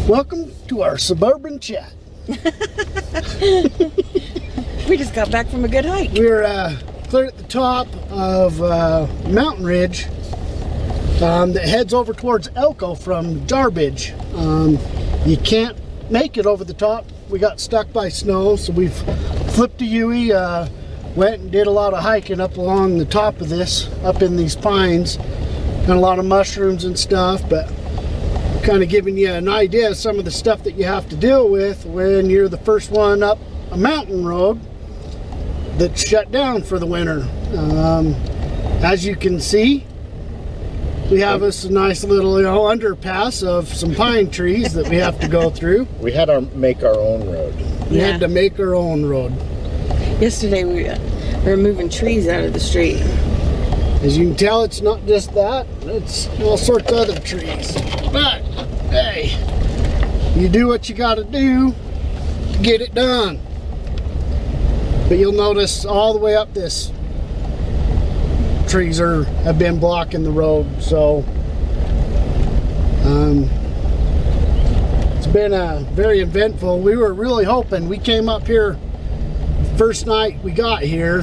Welcome to our suburban chat. We just got back from a good hike. We're clear at the top of mountain ridge that heads over towards Elko from Jarbidge. You can't make it over the top. We got stuck by snow, so we've flipped a Yui, went and did a lot of hiking up along the top of this, up in these pines. Got a lot of mushrooms and stuff, but kind of giving you an idea of some of the stuff that you have to deal with when you're the first one up a mountain road that's shut down for the winter. As you can see, we have us a nice little underpass of some pine trees that we have to go through. We had to make our own road. We had to make our own road. Yesterday we were moving trees out of the street. As you can tell, it's not just that, it's all sorts of other trees. But, hey, you do what you gotta do to get it done. But you'll notice all the way up this, trees have been blocking the road, so it's been very eventful. We were really hoping, we came up here first night we got here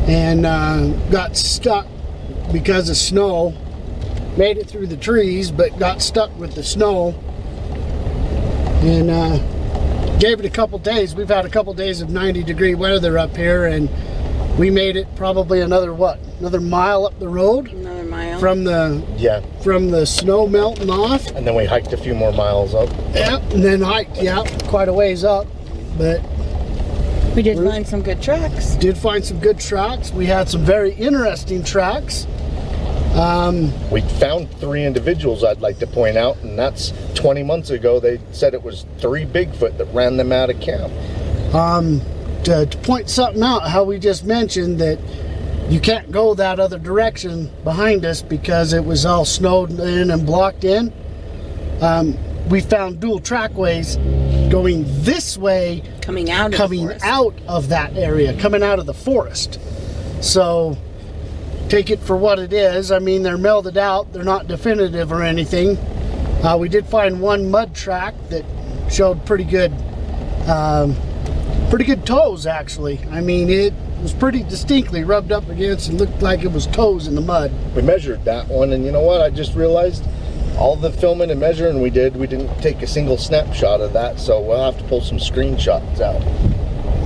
and got stuck because of snow. Made it through the trees, but got stuck with the snow, and gave it a couple days. We've had a couple days of 90-degree weather up here, and we made it probably another mile up the road. Another mile from the snow melting off, and then we hiked a few more miles up. Yep, and then hiked quite a ways up, but we did find some good tracks. Did find some good tracks. We had some very interesting tracks. We found 3 individuals I'd like to point out, and that's 20 months ago. They said it was 3 Bigfoot that ran them out of camp. To point something out, how we just mentioned that you can't go that other direction behind us because it was all snowed in and blocked in. We found dual trackways going this way, coming out of that area, coming out of the forest. So take it for what it is. I mean, they're melded out, they're not definitive or anything. We did find one mud track that showed pretty good toes, actually. I mean, it was pretty distinctly rubbed up against and looked like it was toes in the mud. We measured that one, and you know what? I just realized all the filming and measuring we didn't take a single snapshot of that, so we'll have to pull some screenshots out.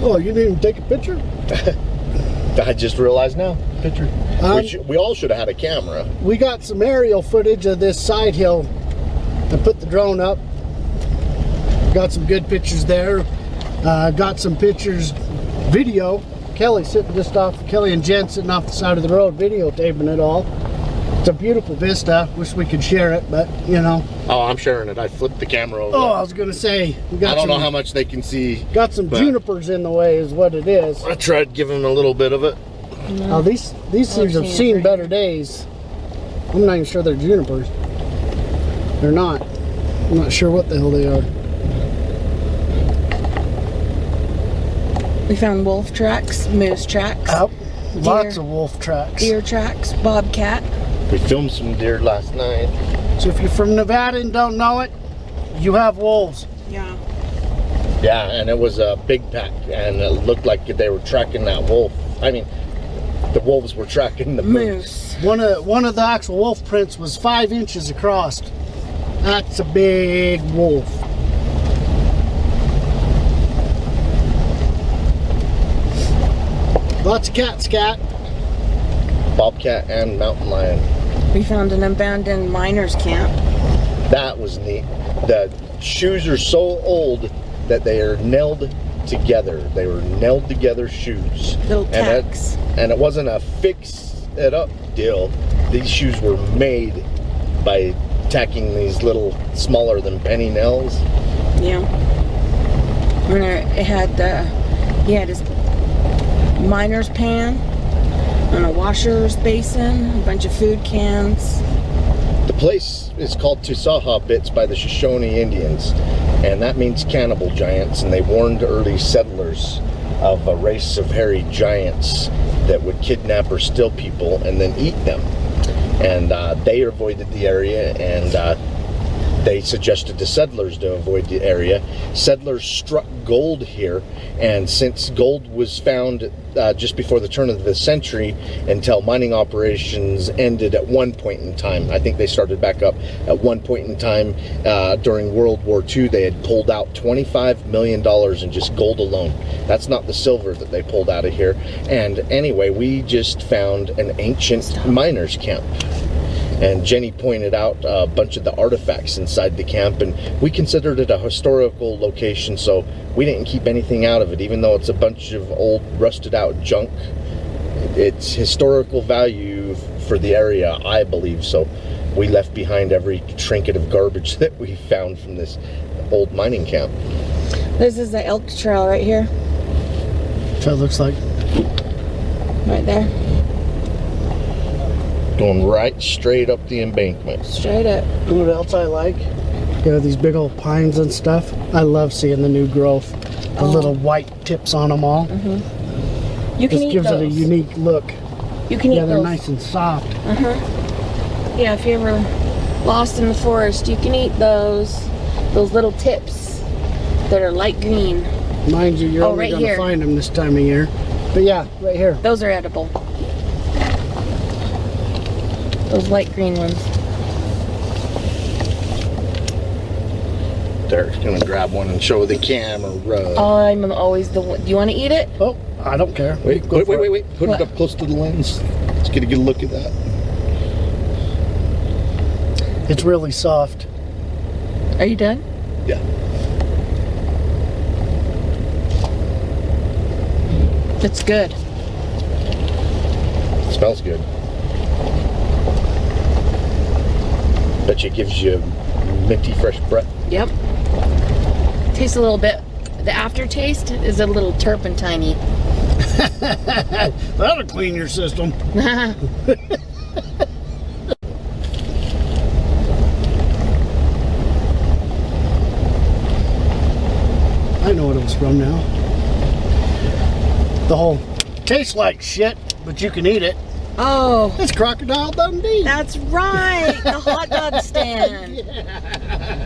Oh, you didn't even take a picture? I just realized now. Picture. We all should have had a camera. We got some aerial footage of this side hill. I put the drone up. Got some good pictures there. Got some pictures, video. Kelly and Jen sitting off the side of the road videotaping it all. It's a beautiful vista. Wish we could share it, but you know. Oh, I'm sharing it. I flipped the camera over. Oh, I was gonna say. I don't know how much they can see. Got some junipers in the way is what it is. I tried giving them a little bit of it. No. Oh, these things have seen better days. I'm not even sure they're junipers. They're not. I'm not sure what the hell they are. We found wolf tracks, moose tracks. Oh, lots of wolf tracks. Deer tracks, bobcat. We filmed some deer last night. So if you're from Nevada and don't know it, you have wolves. Yeah. Yeah, and it was a big pack, and it looked like they were tracking that wolf. I mean, the wolves were tracking the moose. One of the actual wolf prints was 5 inches across. That's a big wolf. Lots of cat scat. Bobcat and mountain lion. We found an abandoned miners camp. That was neat. The shoes are so old that they are nailed together. They were nailed together shoes. Little tacks. And it wasn't a fix it up deal. These shoes were made by tacking these little smaller than penny nails. Yeah. It had he had his miner's pan and a washer's basin, a bunch of food cans. The place is called Tsawhawbitts by the Shoshone Indians, and that means cannibal giants, and they warned early settlers of a race of hairy giants that would kidnap or steal people and then eat them. And they avoided the area, and They suggested to settlers to avoid the area. Settlers struck gold here, and since gold was found just before the turn of the century until mining operations ended at one point in time. I think they started back up at one point in time during World War II. They had pulled out $25 million in just gold alone. That's not the silver that they pulled out of here. And anyway, we just found an ancient miners' camp. And Jenny pointed out a bunch of the artifacts inside the camp, and we considered it a historical location, so we didn't keep anything out of it, even though it's a bunch of old rusted out junk. It's historical value for the area, I believe, so we left behind every trinket of garbage that we found from this old mining camp. This is the elk trail right here. So it looks like. Right there. Going right straight up the embankment. Straight up. You know what else I like? You know, these big old pines and stuff. I love seeing the new growth. The little white tips on them all. You can Just eat gives those. it a unique look. You can eat Yeah, they're those. nice and soft. Yeah, if you're ever lost in the forest, you can eat those little tips that are light green. Mind you, you're Oh, only right going to here. find them this time of year. But yeah, right here. Those are edible. Those light green ones. Derek's gonna grab one and show the camera. I'm always the one. Do you want to eat it? Oh, I don't care. Wait. Go for it. Wait. Put What? it up close to the lens. Let's get a good look at that. It's really soft. Are you done? Yeah. It's good. It smells good. Bet you it gives you minty fresh breath. Yep. Tastes a little bit. The aftertaste is a little turpentine-y. That'll clean your system. I know what it was from now. The whole tastes like shit, but you can eat it. Oh, It's Crocodile Dundee. that's right. The hot dog stand.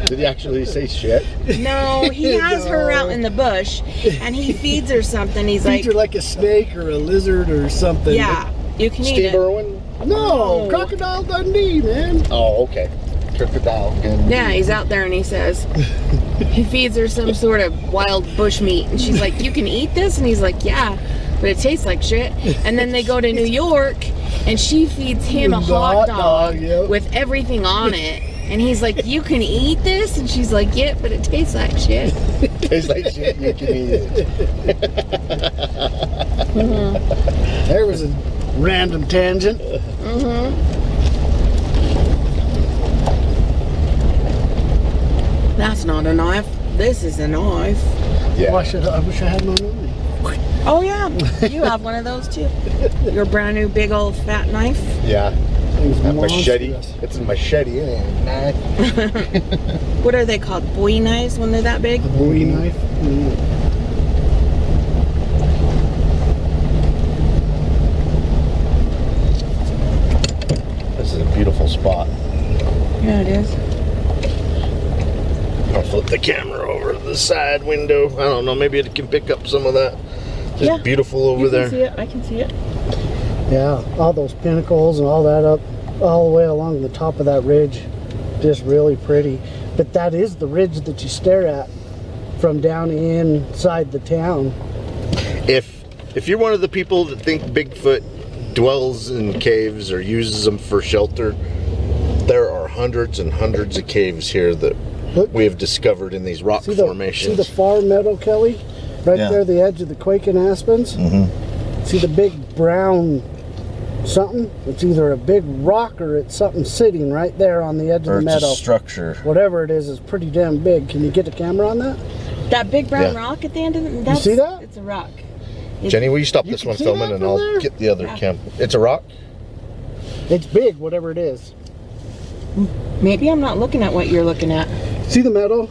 Did he actually say shit? No, he has her No. out in the bush, and he feeds her something. He's like, Feature like a snake or a lizard or something. yeah, you can eat Steve it. Irwin? No, Oh. Crocodile Dundee, man. Oh, okay. Crocodile. Yeah, he's out there and he says, he feeds her some sort of wild bush meat, and she's like, you can eat this? And he's like, yeah, but it tastes like shit. And then they go to New York, and she feeds him a The hot hot dog dog, yep. with everything on it. And he's like, you can eat this? And she's like, yeah, but it tastes like shit. Tastes like shit. You can eat it. There was a random tangent. That's not a knife. This is a knife. Yeah. Oh, I wish I had one on me. Oh, yeah. You have one of those, too. Your brand new big old fat knife. Yeah. Thing's That machete. monstrous. It's a machete. It ain't a knife. What are they called? Bowie knives when they're that big? A Bowie knife. This is a beautiful spot. Yeah, it is. I'll flip the camera over to the side window. I don't know. Maybe it can pick up some of that. Just Yeah. beautiful over You there. can see it. I can see it. Yeah, all those pinnacles and all that up, all the way along the top of that ridge. Just really pretty. But that is the ridge that you stare at from down inside the town. If you're one of the people that think Bigfoot dwells in caves or uses them for shelter, there are hundreds and hundreds of caves here that Look. we have discovered in these rock See formations. the far meadow, Kelly? Right Yeah. there, the edge of the quaking aspens? Mhm. See the big brown something? It's either a big rock or it's something sitting right there on the edge Or of the it's a meadow. structure. Whatever it is pretty damn big. Can you get a camera on that? That big brown Yeah. rock at the end of it? That's, see that? It's a rock. Jenny, will you stop You this can one see filming that and from I'll there? get the other Yeah. cam. It's a rock? It's big, whatever it is. Maybe I'm not looking at what you're looking at. See the meadow?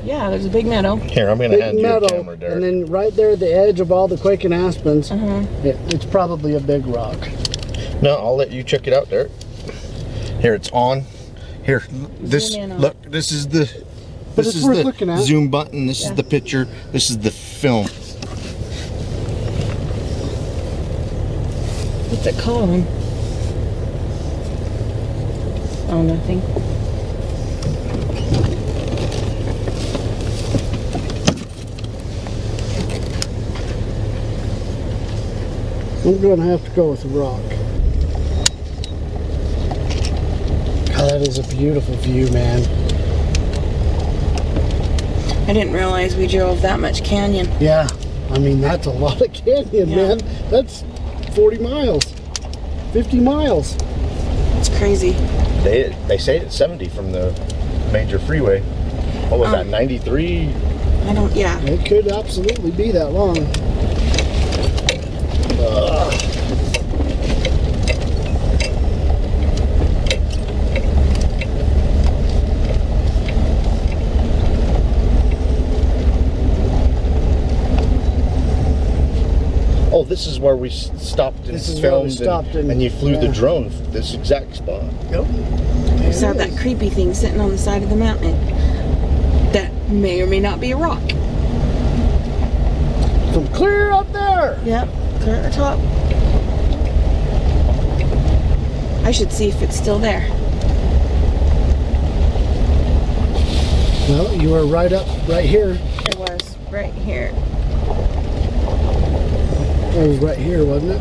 Yeah, there's a big meadow. Here, I'm going to Big hand you a meadow. camera, Derek. And then right there at the edge of all the quaking aspens, Uh-huh. it's probably a big rock. No, I'll let you check it out, Derek. Here, it's on. Here, this Zoom in on look. This is the. But This it's is worth the looking at. zoom button. This Yeah. is the picture. This is the film. What's it called? Oh, nothing. I'm going to have to go with the rock. God, that is a beautiful view, man. I didn't realize we drove that much canyon. Yeah, I mean, that's a lot of canyon, Yeah. man. That's 40 miles, 50 miles. It's crazy. They say it's 70 from the major freeway. What was that? 93. I don't, yeah. It could absolutely be that long. Oh, this is where we stopped and This is where we filmed, stopped and you flew the yeah. drone this exact spot. Yep. We saw that creepy thing sitting on the side of the mountain. That may or may not be a rock. From clear up there. Yep, clear at the top. I should see if it's still there. Well, you were right here. It was right here. It was right here, wasn't it?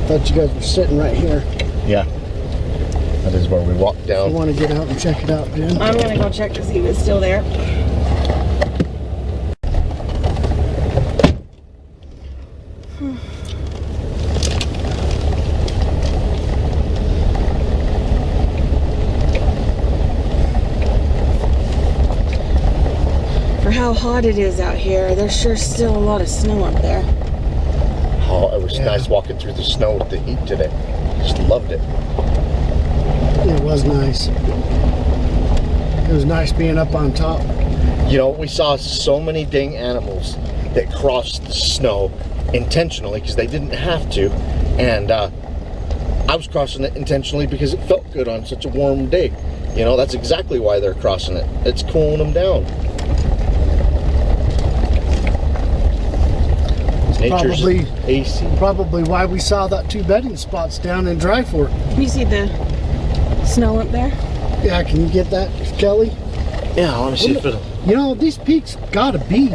Thought you guys were sitting right here. Yeah. That is where we walked I down. want to get out and check it out, Jen. I'm gonna go check to see if it's still there. For how hot it is out here, there's sure still a lot of snow up there. Oh, it was Yeah. nice walking through the snow with the heat today. Just loved it. It was nice. It was nice being up on top. You know, we saw so many dang animals that crossed the snow intentionally because they didn't have to. And I was crossing it intentionally because it felt good on such a warm day. You know, that's exactly why they're crossing it. It's cooling them down. Nature's Probably- AC. Probably why we saw that 2 bedding spots down in Dry Fork. Can you see the snow up there? Yeah, can you get that, Kelly? Yeah, I want to see if it'll. You know, these peaks gotta be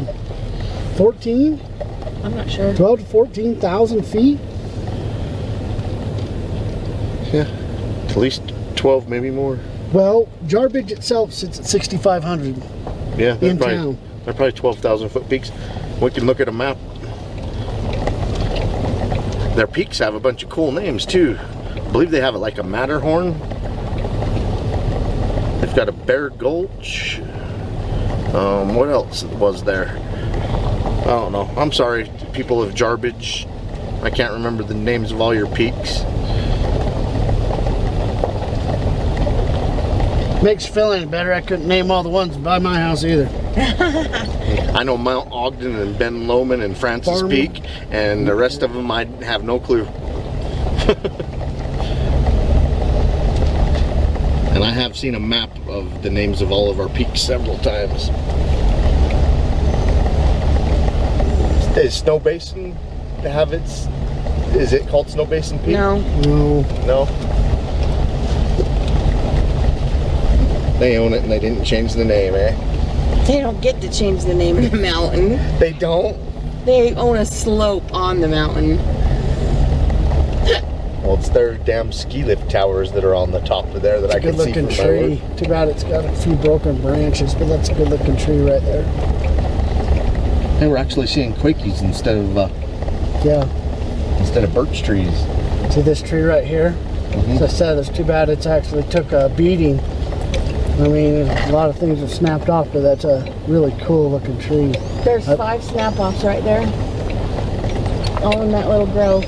14, I'm not sure. 12 to 14,000 feet. Yeah, at least 12, maybe more. Well, Jarbidge itself sits at 6,500. Yeah, In town. They're probably 12,000 foot peaks. We can look at a map. Their peaks have a bunch of cool names too. I believe they have it like a Matterhorn. They've got a Bear Gulch. What else was there? I don't know. I'm sorry, people of Jarbidge. I can't remember the names of all your peaks. Makes you feel any better. I couldn't name all the ones by my house either. I know Mount Ogden and Ben Lomond and Francis Farming. Peak, and the rest of them I have no clue. And I have seen a map of the names of all of our peaks several times. Is Snow Basin have its? Is it called Snow Basin Peak? No. No. No. They own it and they didn't change the name, eh? They don't get to change the name of the mountain. They don't? They own a slope on the mountain. Well, it's their damn ski lift towers that are on the top of there that It's I a good can see from looking my tree. roof. Too bad it's got a few broken branches, but that's a good looking tree right there. Hey, we're actually seeing quakies instead of birch trees. See this tree right here? As I said, it's too bad it's actually took a beating. I mean, a lot of things have snapped off, but that's a really cool looking tree. There's 5 snap-offs right there. All in that little grove.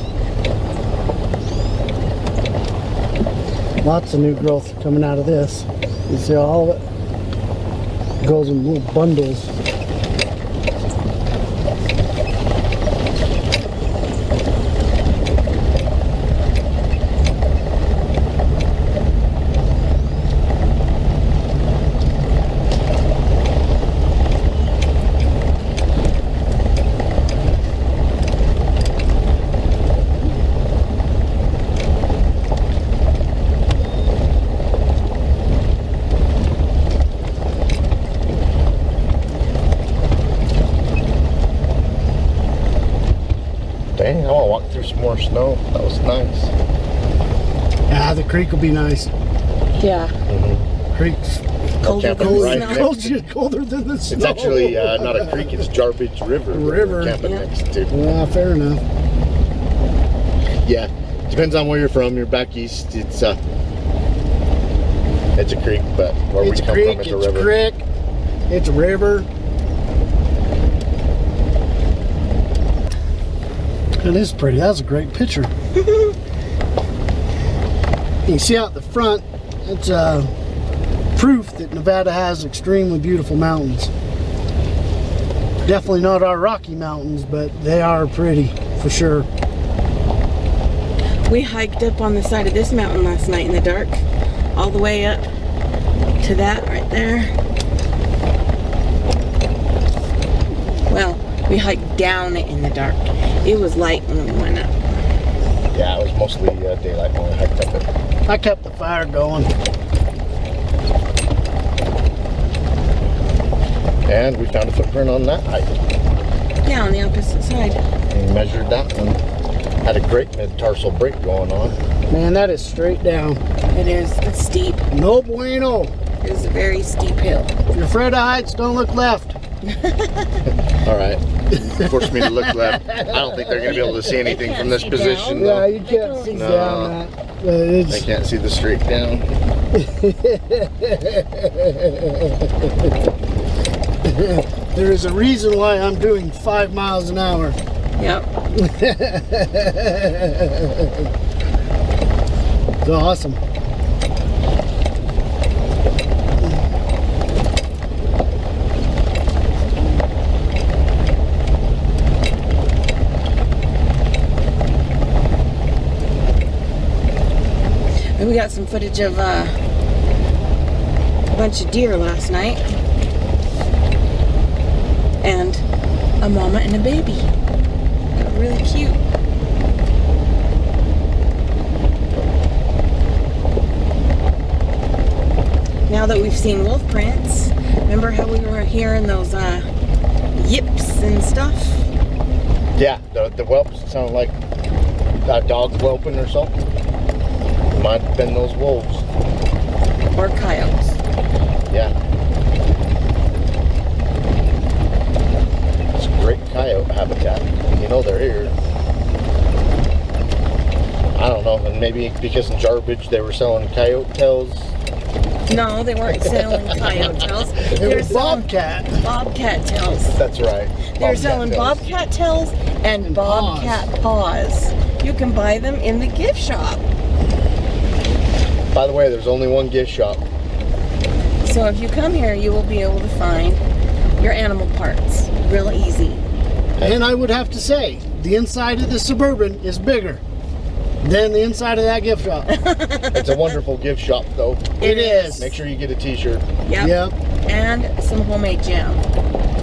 Lots of new growth coming out of this. You see all of it? It goes in little bundles. snow. That was nice. Ah, the creek will be nice. Yeah. Creek's Colder than camping the right snow. next- colder than the snow. It's actually not a creek, it's Jarbidge River. that we're camping Yeah. next to. Yeah, fair enough. Yeah, depends on where you're from. You're back east. It's a creek, but where It's we a come creek, from, it's a it's a river. creek, it's a river. It is pretty. That was a great picture. You can see out the front, it's proof that Nevada has extremely beautiful mountains. Definitely not our Rocky Mountains, but they are pretty, for sure. We hiked up on the side of this mountain last night in the dark, all the way up to that right there. Well, we hiked down it in the dark. It was light when we went up. Yeah, it was mostly daylight when we hiked up it. I kept the fire going. And we found a footprint on that hike. Yeah, on the opposite side. We measured that one. Had a great mid-tarsal break going on. Man, that is straight down. It is. It's steep. No bueno. It is a very steep hill. If you're afraid of heights, don't look left. All right. Forced me to look left. I don't think they're going to be able to see anything from this position, Yeah, though. you can't see No. down that. But They it's, can't see the straight down. there is a reason why I'm doing 5 miles an hour. Yep. It's awesome. And we got some footage of a bunch of deer last night. And a mama and a baby. Got really cute. Now that we've seen wolf prints, remember how we were hearing those yips and stuff? Yeah, the whelps sound like a dog whelping or something. Might have been those wolves. Or coyotes. Yeah. It's a great coyote habitat. You know they're here. I don't know, and maybe because in Jarbidge they were selling coyote tails. No, they weren't selling coyote tails. It They were was selling bobcat. bobcat tails. That's right. They were selling bobcat tails and And bobcat paws. You can buy them in the gift shop. By the way, there's only one gift shop. So if you come here, you will be able to find your animal parts real easy. And I would have to say, the inside of the Suburban is bigger than the inside of that gift shop. It's a wonderful gift shop, though. It is. Make sure you get a t-shirt. Yep. Yep. And some homemade jam.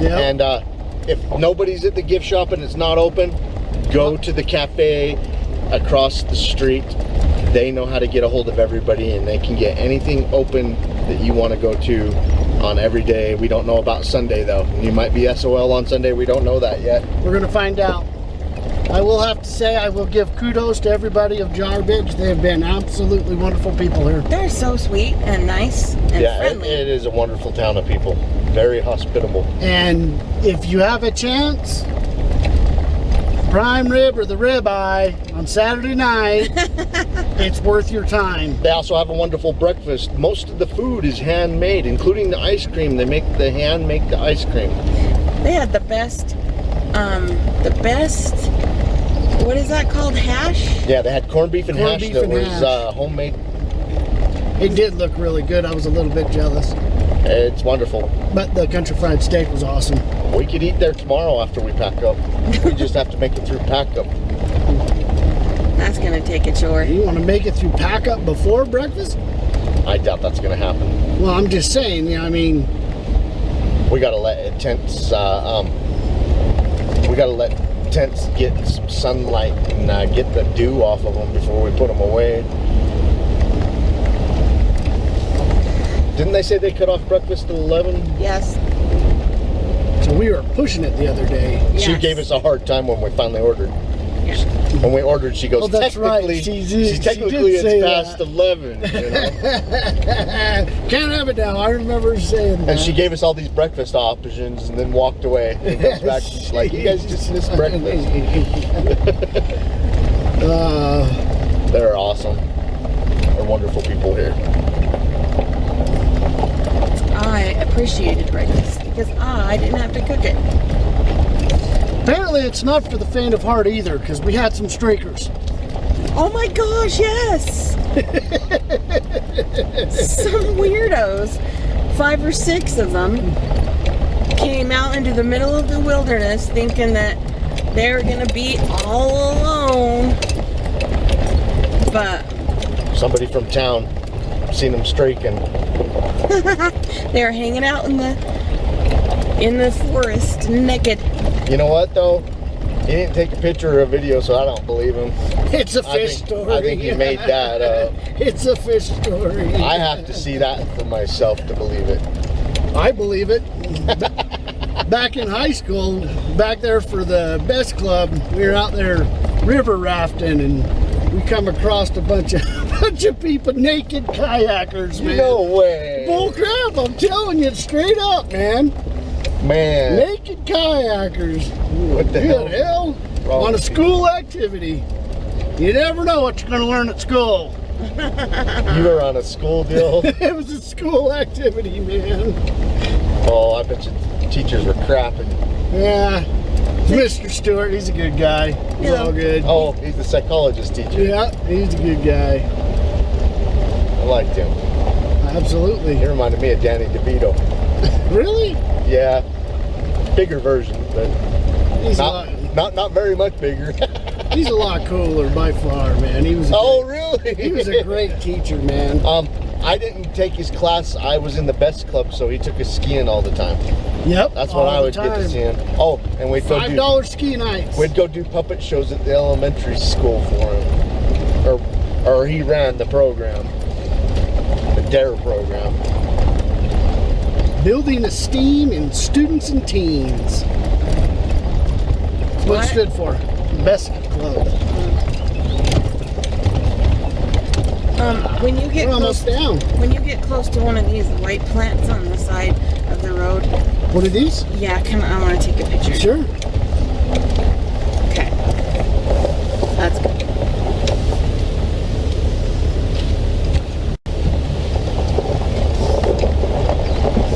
Yep. And if nobody's at the gift shop and it's not open, go to the cafe across the street. They know how to get a hold of everybody, and they can get anything open that you want to go to on every day. We don't know about Sunday, though. You might be SOL on Sunday. We don't know that yet. We're going to find out. I will have to say, I will give kudos to everybody of Jarbidge. They have been absolutely wonderful people here. They're so sweet and nice and Yeah, friendly. it is a wonderful town of people. Very hospitable. And if you have a chance, prime rib or the ribeye on Saturday night, it's worth your time. They also have a wonderful breakfast. Most of the food is handmade, including the ice cream. They make the ice cream. They had the best, what is that called? Hash? Yeah, they had corned beef and Corned hash beef that and was hash. homemade. It did look really good. I was a little bit jealous. It's wonderful. But the country fried steak was awesome. We could eat there tomorrow after we pack up. We just have to make it through pack up. That's gonna take a chore. You want to make it through pack up before breakfast? I doubt that's going to happen. Well, I'm just saying, yeah, I mean, We got to let tents. We got to let tents get some sunlight and get the dew off of them before we put them away. Didn't they say they cut off breakfast at 11? Yes. so we were pushing it the other day. She Yes. gave us a hard time when we finally ordered. When we ordered, she goes, Oh, that's right. technically, She did it's say past that. 11. You know? Can't have it now. I remember her saying that. And she gave us all these breakfast options and then walked away. And comes back and she's like, you guys just missed breakfast. They're awesome. They're wonderful people here. I appreciated breakfast because I didn't have to cook it. Apparently, it's not for the faint of heart either, because we had some streakers. Oh my gosh, yes! Some weirdos, 5 or 6 of them, came out into the middle of the wilderness thinking that they were gonna be all alone. But Somebody from town seen them streaking. they were hanging out in the forest naked. You know what, though? He didn't take a picture or a video, so I don't believe him. It's a fish story. I think he made that up. It's a fish story. I have to see that for myself to believe it. I believe it. Back in high school, back there for the best club, we were out there river rafting, and we come across a bunch of people, naked kayakers, man. No way. Bull crap! I'm telling you, straight up, man. Man. Naked kayakers. What the Good hell? hell? On a school activity. You never know what you're going to learn at school. You were on a school deal? It was a school activity, man. Oh, I bet you teachers were crapping. Yeah. Mr. Stewart, he's a good guy. He's all good. Oh, he's the psychologist teacher. Yeah, he's a good guy. I liked him. Absolutely. He reminded me of Danny DeVito. Really? Yeah. Bigger version, but He's not very much bigger. he's a lot cooler by far, man. He was. Really? He was a great teacher, man. I didn't take his class. I was in the best club, so he took us skiing all the time. Yep. That's when I would get to see him. Oh, and we'd go $5 ski nights. We'd go do puppet shows at the elementary school for him, or he ran the program, the DARE program. Building esteem in students and teens. That's what it stood for. Best club. When you get We're almost down. When you get close to one of these white plants on the side of the road, What are these? yeah, come on, I want to take a picture. Sure. Okay. That's good.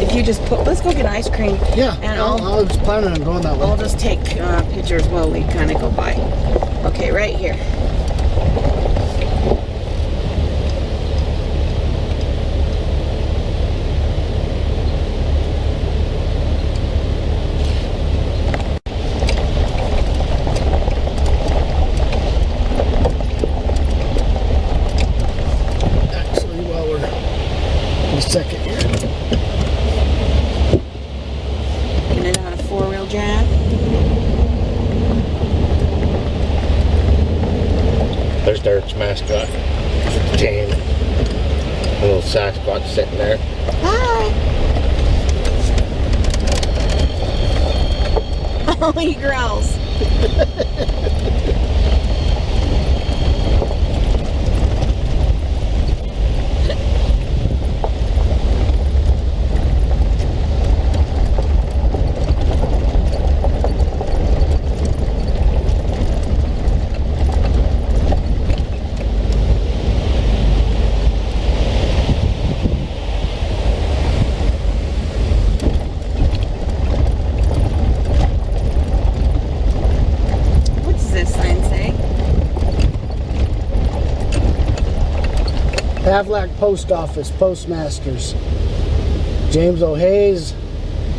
If you just let's go get ice cream. Yeah. And I was planning on going that way. I'll just take pictures while we kind of go by. Okay, right here. Actually, while we're in a second here. Getting it on a 4-wheel drive. There's Derek's mascot, Tame. A little Sasquatch sitting there. Hi. Oh, he growls. What does this sign say? Pavlac Post Office, Postmasters. James O'Hays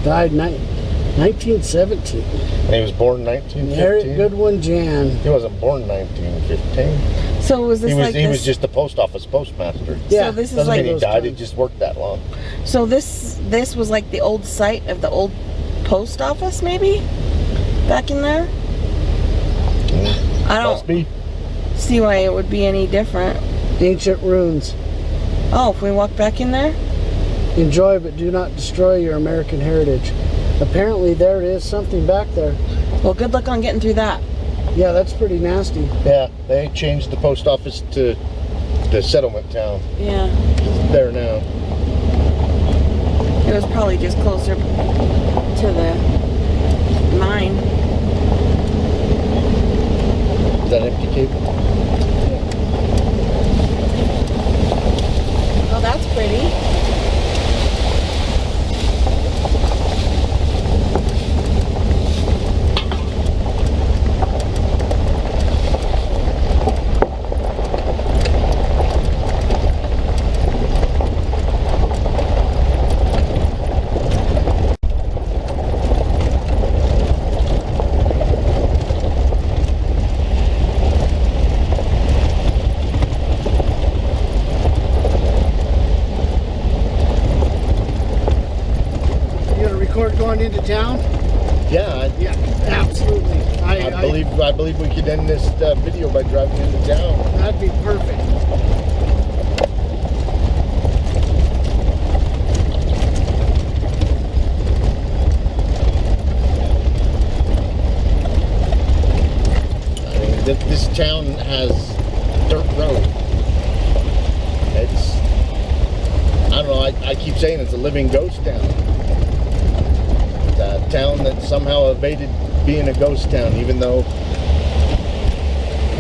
died 1917. And he was born in 1915. Harriet Goodwin Jan. He wasn't born in 1915. So was this He was like he this? was just the post office postmaster. Yeah, So this is Doesn't like mean he those died. He times. just worked that long. So this was like the old site of the old post office, maybe back in there. I Must don't be. see why it would be any different. Ancient ruins. Oh, if we walk back in there, Enjoy, but do not destroy your American heritage. Apparently, there is something back there. well, good luck on getting through that. Yeah, that's pretty nasty. Yeah, they changed the post office to the settlement town. Yeah. It's there now. It was probably just closer to the mine. Is that empty cable? Oh, that's pretty. Going into town? Yeah, Yeah, absolutely. I believe we could end this video by driving into town. That'd be perfect. I mean, this town has dirt road. It's, I don't know, I keep saying it's a living ghost town. A town that somehow evaded being a ghost town, even though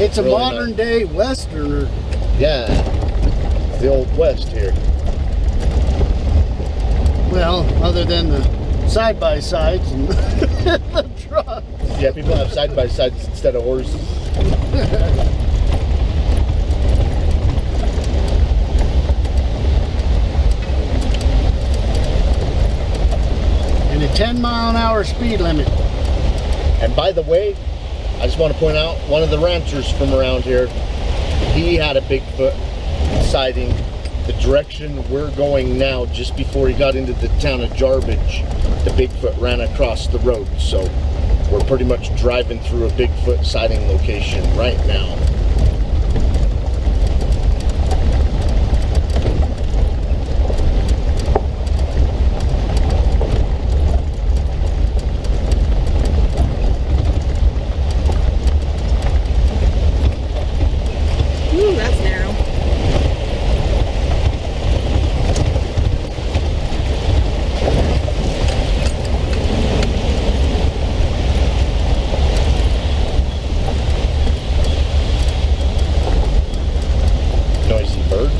it's a really modern day Westerner. Yeah, it's the old West here. Well, other than the side-by-sides and the trucks. Yeah, people have side-by-sides instead of horses. And a 10-mile-an-hour speed limit. And by the way, I just want to point out, one of the ranchers from around here, he had a Bigfoot sighting the direction we're going now. Just before he got into the town of Jarbidge, the Bigfoot ran across the road. So we're pretty much driving through a Bigfoot sighting location right now. Ooh, that's narrow. Noisy bird.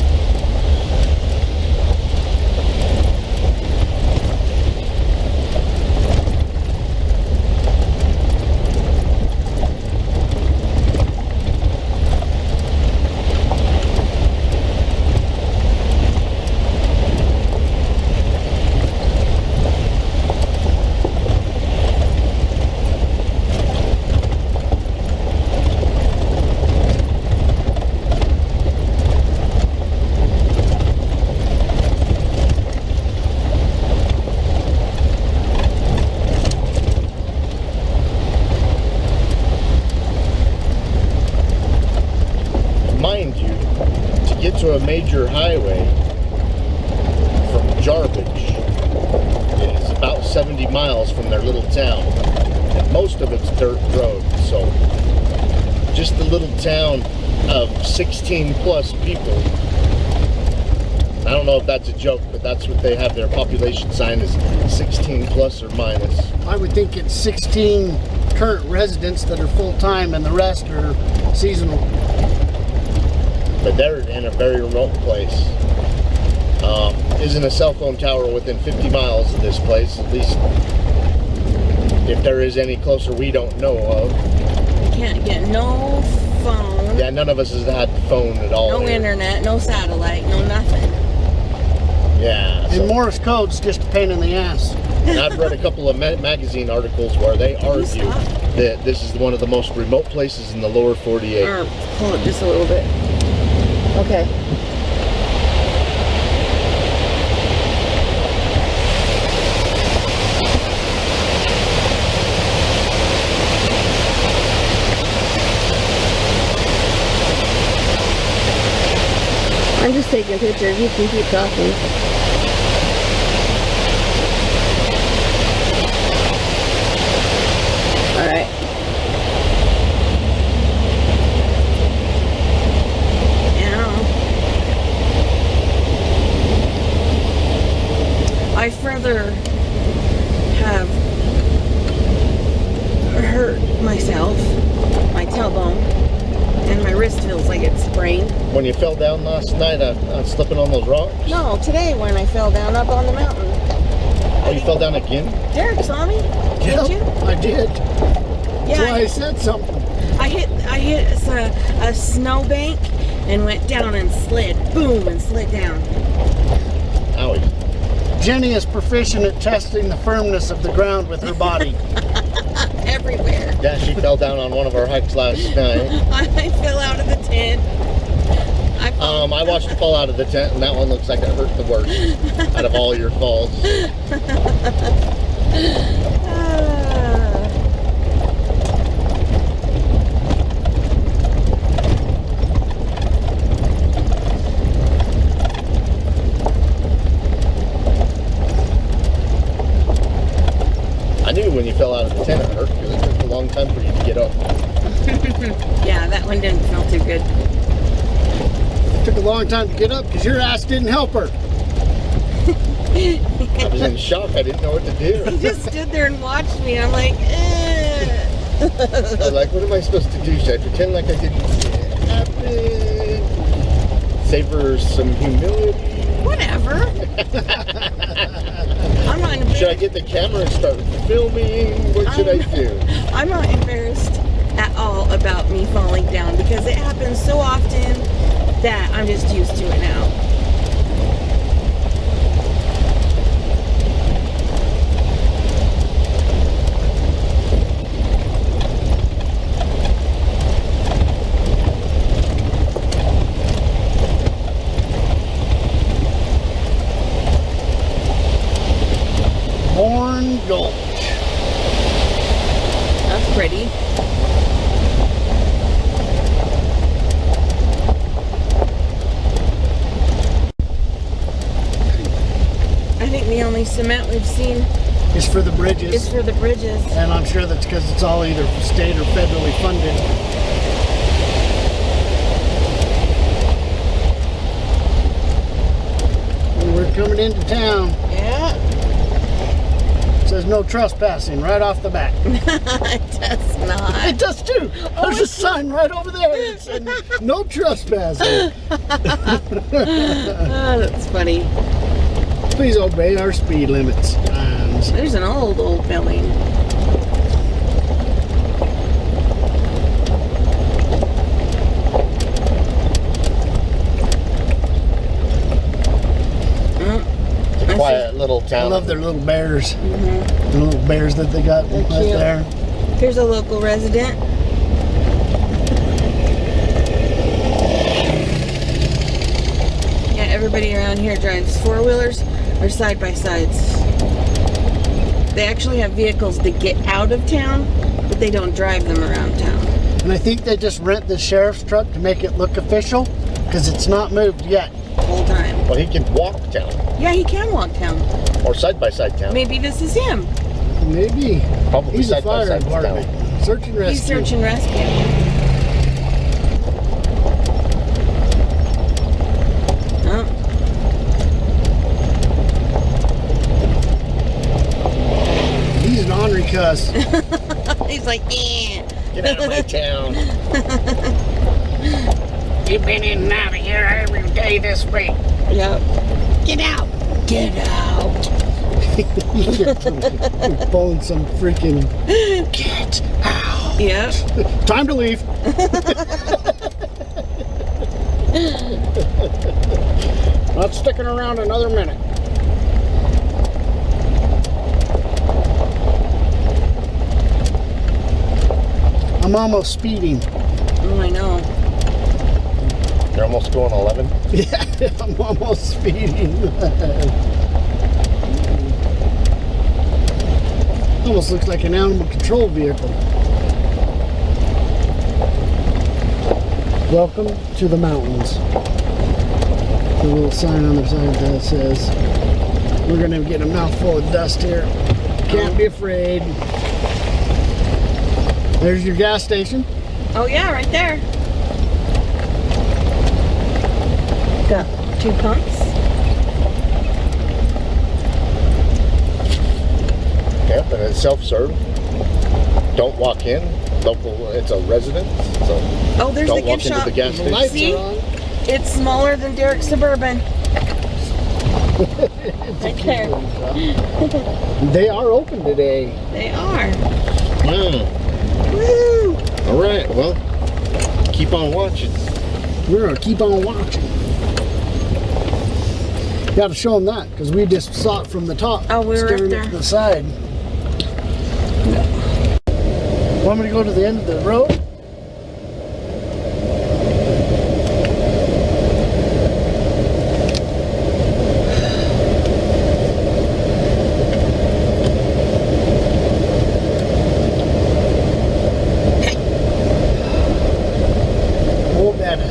Mind you, to get to a major highway from Jarbidge is about 70 miles from their little town, and most of it's dirt road. So just a little town of 16 plus people. I don't know if that's a joke, but that's what they have their population sign is, 16 plus or minus. I would think it's 16 current residents that are full-time and the rest are seasonal. But they're in a very remote place. Isn't a cell phone tower within 50 miles of this place, at least if there is any closer we don't know of. Can't get no phone. Yeah, none of us has had phone at all. No here. internet, no satellite, no nothing. Yeah. And Morse code's just a pain in the ass. And I've read a couple of magazine articles where they argue stop? that this is one of the most remote places in the lower 48. Or pull it just a little bit. Okay. I'm just taking pictures. You can keep talking. All right. I further have hurt myself, my tailbone, and my wrist feels like it's sprained. When you fell down last night on slipping on those rocks? No, today when I fell down up on the mountain. Oh, you fell down again? Derek saw me, didn't you? I did. Yeah, That's why I said something. I hit a snowbank and went down and slid. Boom, and slid down. Owie. Jenny is proficient at testing the firmness of the ground with her body. Everywhere. Yeah, she fell down on one of our hikes last night. I fell out of the tent. I watched you fall out of the tent, and that one looks like it hurt the worst out of all your falls. I knew when you fell out of the tent it hurt because it took a long time for you to get up. Yeah, that one didn't feel too good. Took a long time to get up because your ass didn't help her. I was in shock. I didn't know what to do. He just stood there and watched me. I'm like, eh. I was like, what am I supposed to do? Should I pretend like I didn't see it happen? Savor some humility? Whatever. I'm not embarrassed. Should I get the camera and start filming? What should I do? I'm not embarrassed at all about me falling down because it happens so often that I'm just used to it now. Horn Gulch. That's pretty. I think the only cement we've seen Is for the bridges. is for the bridges. And I'm sure that's because it's all either state or federally funded. And we're coming into town. Yeah. It says no trespassing right off the bat. It does not. It does too. There's a sign right over there. It said no trespassing. Oh, that's funny. Please obey our speed limits. There's an old building. It's a quiet little I town. love their little bears. The little bears that they got They're right cute. there. Here's a local resident. Yeah, everybody around here drives four-wheelers or side-by-sides. They actually have vehicles to get out of town, but they don't drive them around town. And I think they just rent the sheriff's truck to make it look official because it's not moved yet. Whole time. Well, he can walk town Yeah, he can walk town. or side-by-side town. Maybe this is him. Maybe. Probably He's a fire side-by-side department. town. Search and rescue. He's search and rescue. Oh, He's an ornery cuss. he's like, eh. Get out of my town. You've been in and out of here every day this week. Yep. Get out. Get out. Pulling some freaking get out. Yep. Time to leave. Not sticking around another minute. I'm almost speeding. Oh, I know. You're almost going 11. Yeah, I'm almost speeding. Almost looks like an animal control vehicle. Welcome to the mountains. The little sign on the side that says, we're going to get a mouthful of dust here. Can't be afraid. There's your gas station. Oh, yeah, right there. Got 2 pumps. Yep, and it's self-serve. Don't walk in. Local, it's a residence, so Oh, there's the don't walk gift into shop. the gas The station. lights See? are on. It's smaller than Derek's Suburban. Right there. They are open today. They are. Wow. Woo! All right, well, keep on watching. We're gonna keep on watching. Got to show them that because we just saw it from the top. Oh, we were up staring there. at the side. Want me to go to the end of the road? Oh, better.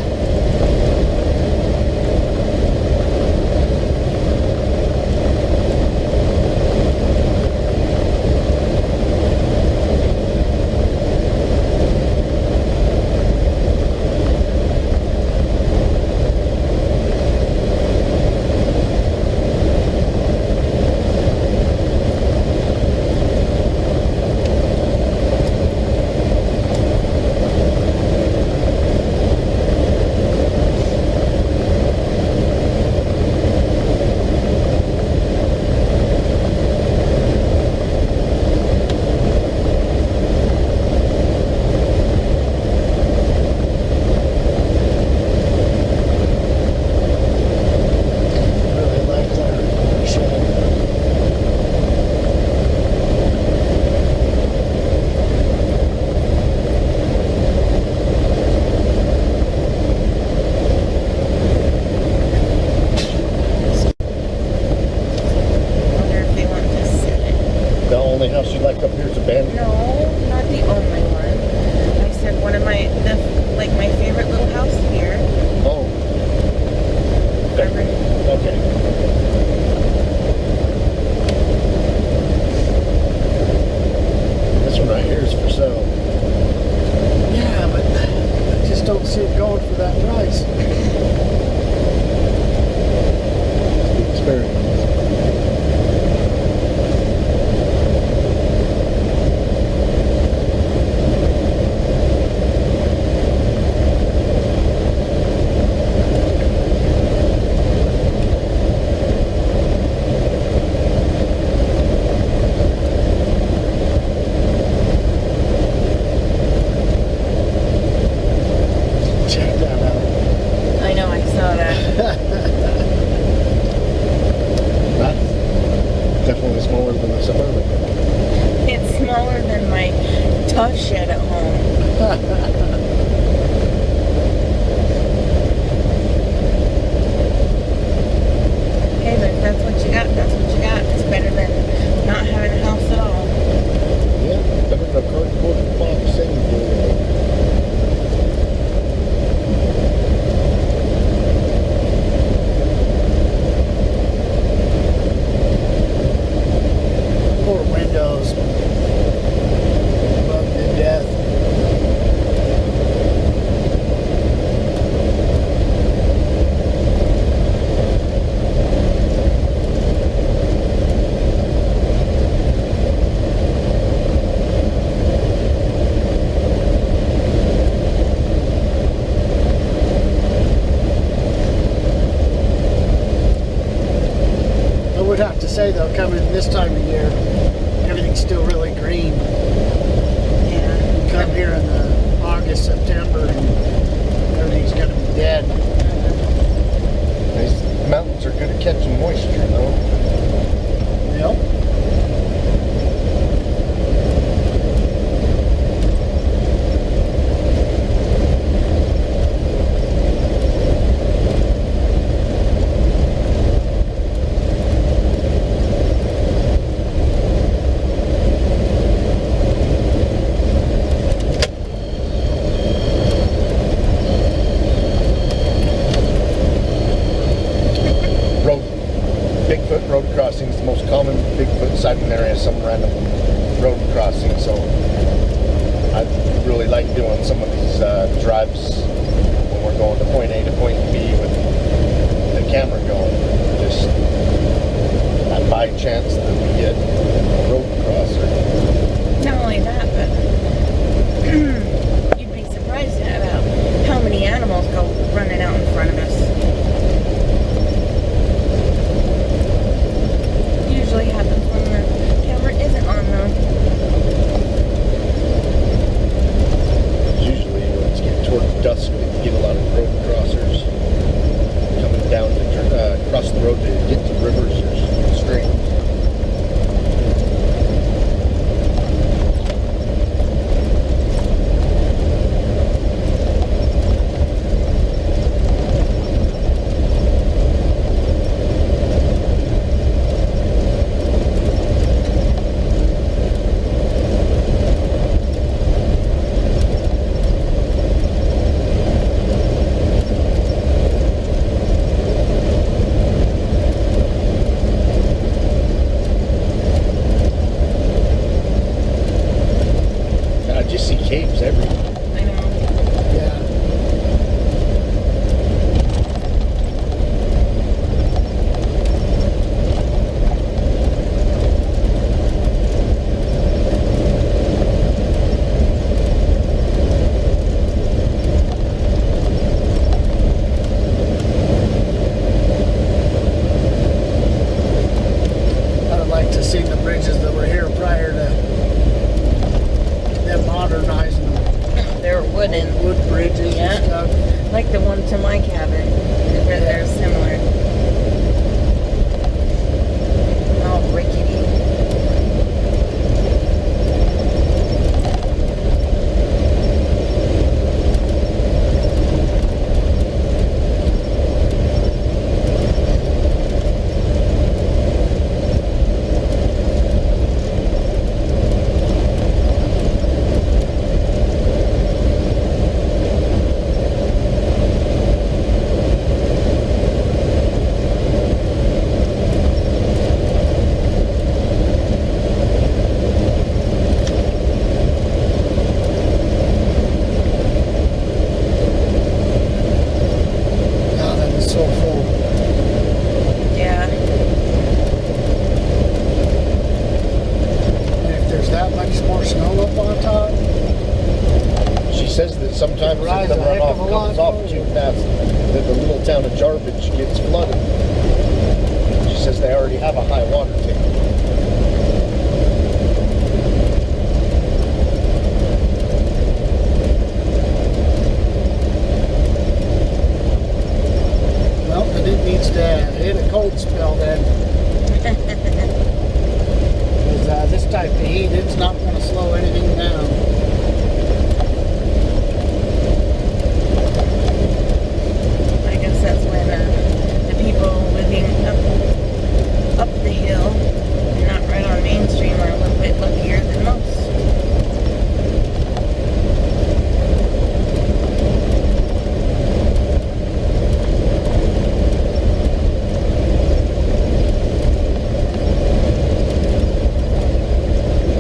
Really like that shed. Wonder if they want to sell it. The only house you like up here is abandoned. No, not the only one. I said one of my, my favorite little house here. Oh, okay. This one right here is for sale. Yeah, but I just don't see it going for that price. Experience. Check that out. I know, I saw that. That's definitely smaller than the Suburban. It's smaller than my tough shed at home. Hey, but if that's what you got, that's what you got. It's better than not having a house at all. Yeah, better than a cardboard box anyway. Poor windows. Bugged to death. I would have to say though, coming this time of year, everything's still really green. Yeah. Come here in the August, September, and everything's gonna be dead. These mountains are good at catching moisture, though. Yep. Bigfoot road crossing is the most common Bigfoot sighting area, some random road crossing. So I really like doing some of these drives when we're going to point A to point B with the camera going. Just I buy high chance that we get a road crosser. Not only that, but you'd be surprised at how many animals go running out in front of us. Usually happens when the camera isn't on though. Usually when it's getting towards dusk, we get a lot of road crossers coming down to across the road to get to rivers or streams. Caves everywhere. I know. Yeah. I'd have liked to see the bridges that were here prior to them modernizing them. They're wooden. Wood bridges Yeah. and stuff. Like the one to my cabin. They're similar. All rickety. God, that is so full. Yeah. And if there's that much more snow up on top, She says that sometimes it Rise a comes heck of a off lot. too fast that the little town of Jarbidge gets flooded. She says they already have a high water table. well, then it needs to hit a cold spell then. Because this type of heat, it's not going to slow anything down. I guess that's when the people living up the hill and not right on Main Street are a little bit luckier than most.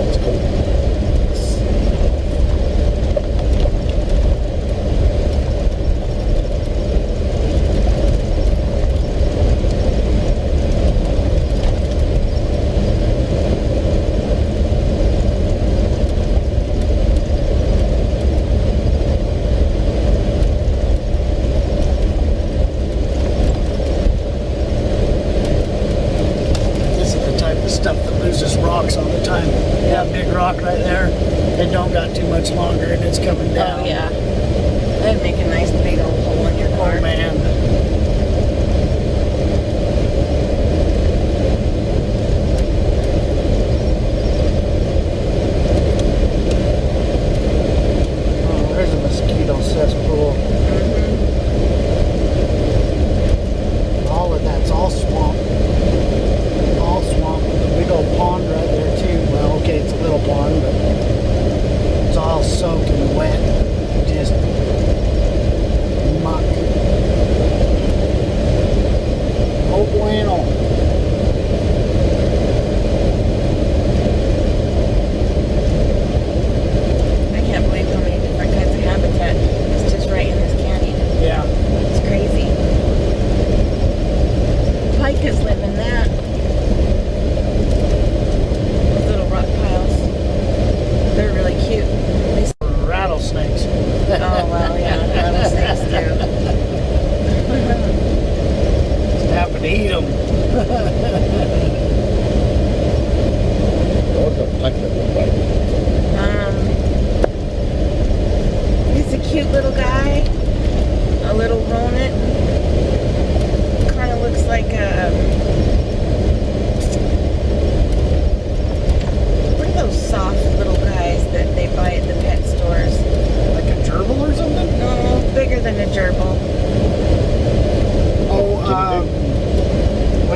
It's cold. This is the type of stuff that loses rocks all the time. That big rock right there, it don't got too much longer and it's coming down. Oh yeah. That'd make a nice big old hole in your car. Oh man. Oh, there's a mosquito cesspool. Mhm. All of that's all swamp. All swamp with a big old pond right there too. Well, okay, it's a little pond, but it's all soaking wet. Just muck. Oh bueno. I can't believe how many different kinds of habitat is just right in this canyon. Yeah. It's crazy. Picas live in that.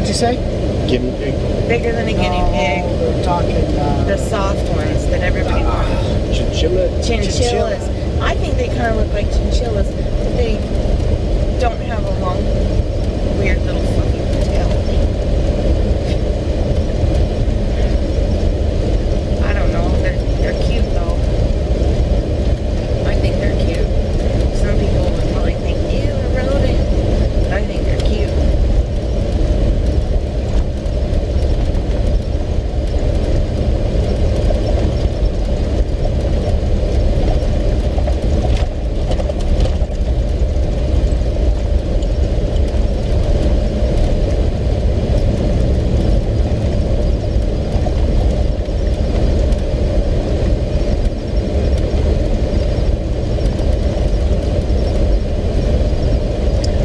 What'd you say? Guinea pig. Bigger than a guinea pig. Oh, we're talking. The soft ones that everybody wants. Chinchilla. Chinchillas. I think they kind of look like chinchillas, but they don't have a long, weird little fluffy tail. I don't know. They're cute though. I think they're cute. Some people would probably think, ew, a rodent. But I think they're cute.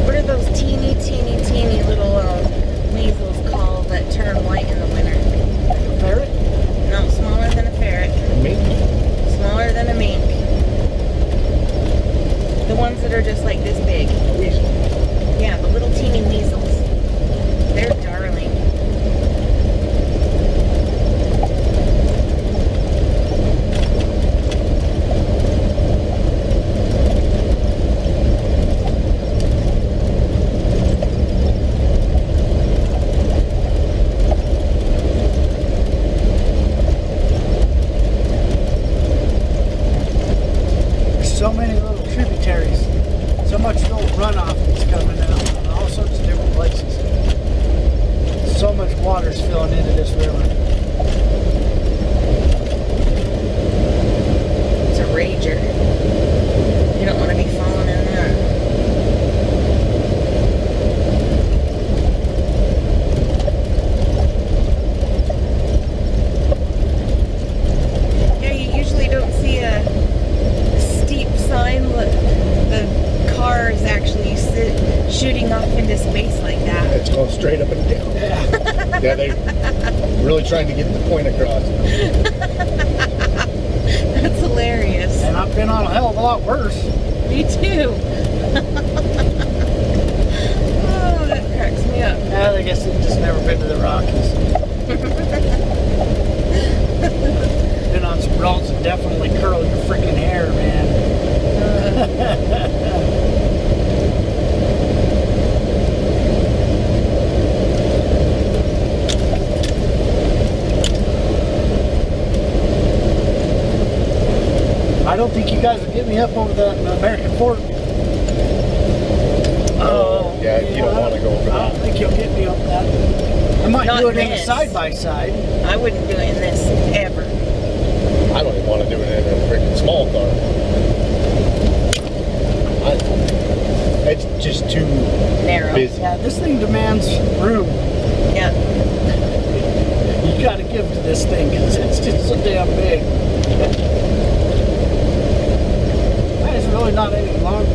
What are those teeny, teeny, teeny little weasels called that turn white in the winter? A ferret? No, smaller than a ferret. Mink. Smaller than a mink. The ones that are just like this big. Weasel. Yeah, the little teeny weasels. They're darling. There's so many little tributaries. So much little runoff that's coming out in all sorts of different places. So much water's filling into this river. It's a rager. You don't want to be falling in that. Yeah, you usually don't see a steep sign with the cars actually shooting off into space like that. It's going straight up and down. Yeah. Yeah, they're really trying to get the point across. That's hilarious. And I've been on a hell of a lot worse. Me too. Oh, that cracks me up. I guess I've just never been to the Rockies. Been on some roads that definitely curl your freaking hair, man. I don't think you guys will get me up over the American Fork. Oh, Yeah, you don't want to go over I don't that. think you'll get me up that. I might Not do it in a this. side-by-side. I wouldn't do it in this ever. I don't even want to do it in a freaking small car. It's just too Narrow. busy. Yeah, this thing demands room. Yeah. You gotta give to this thing because it's just so damn big. That is really not any long,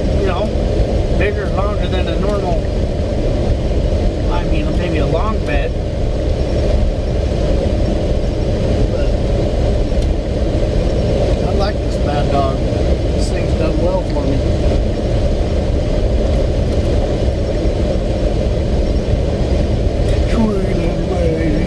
bigger, longer than a normal, maybe a long bed. But I like this bad dog. This thing's done well for me. Sweet little baby.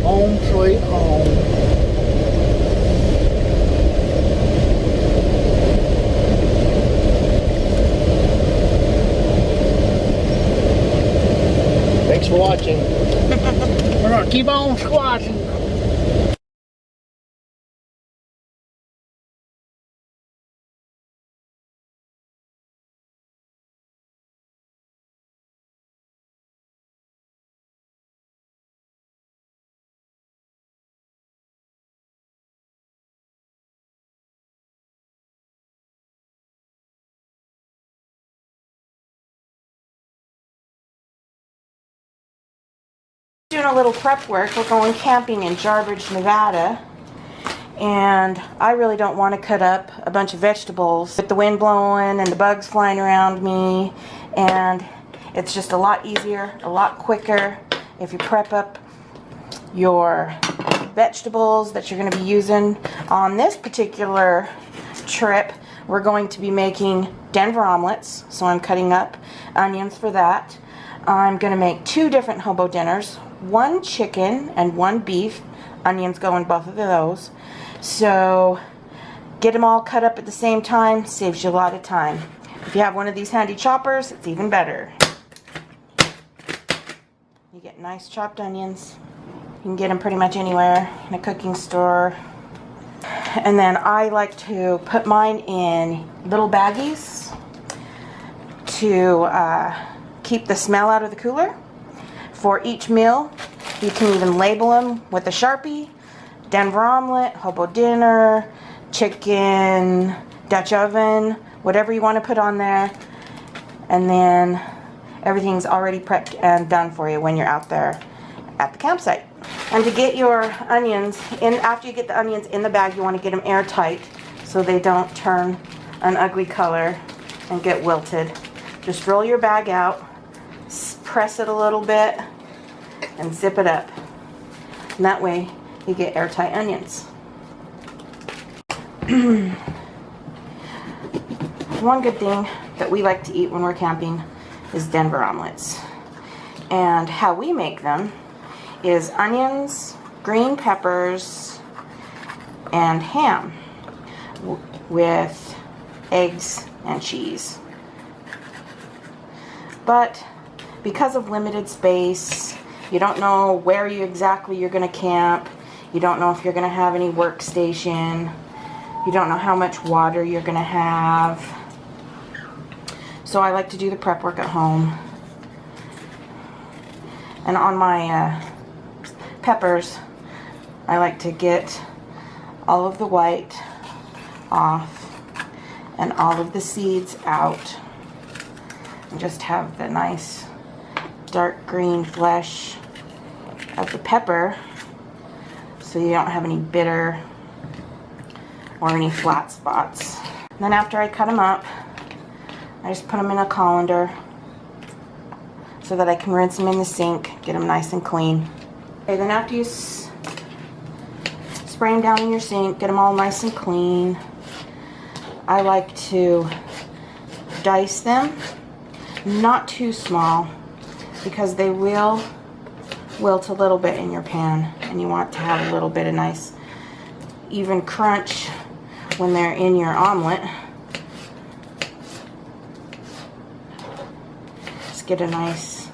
Home sweet home. Thanks for watching. We're gonna keep on squatching. doing a little prep work. We're going camping in Jarbidge, Nevada. And I really don't want to cut up a bunch of vegetables with the wind blowing and the bugs flying around me. And it's just a lot easier, a lot quicker if you prep up your vegetables that you're going to be using. On this particular trip, we're going to be making Denver omelets, so I'm cutting up onions for that. I'm going to make 2 different hobo dinners, 1 chicken and 1 beef. Onions go in both of those. So get them all cut up at the same time, saves you a lot of time. If you have one of these handy choppers, it's even better. You get nice chopped onions. You can get them pretty much anywhere in a cooking store. And then I like to put mine in little baggies to keep the smell out of the cooler. For each meal, you can even label them with a Sharpie. Denver omelet, hobo dinner, chicken, Dutch oven, whatever you want to put on there. And then everything's already prepped and done for you when you're out there at the campsite. And to get your onions in, after you get the onions in the bag, you want to get them airtight so they don't turn an ugly color and get wilted. Just roll your bag out, press it a little bit, and zip it up. And that way you get airtight onions. One good thing that we like to eat when we're camping is Denver omelets. And how we make them is onions, green peppers, and ham with eggs and cheese. But because of limited space, you don't know where exactly you're going to camp. You don't know if you're going to have any workstation. You don't know how much water you're going to have. So I like to do the prep work at home. And on my peppers, I like to get all of the white off and all of the seeds out. And just have the nice dark green flesh of the pepper, so you don't have any bitter or any flat spots. And then after I cut them up, I just put them in a colander so that I can rinse them in the sink, get them nice and clean. Okay, then after you spray them down in your sink, get them all nice and clean, I like to dice them, not too small, because they will wilt a little bit in your pan, and you want to have a little bit of nice even crunch when they're in your omelet. Just get a nice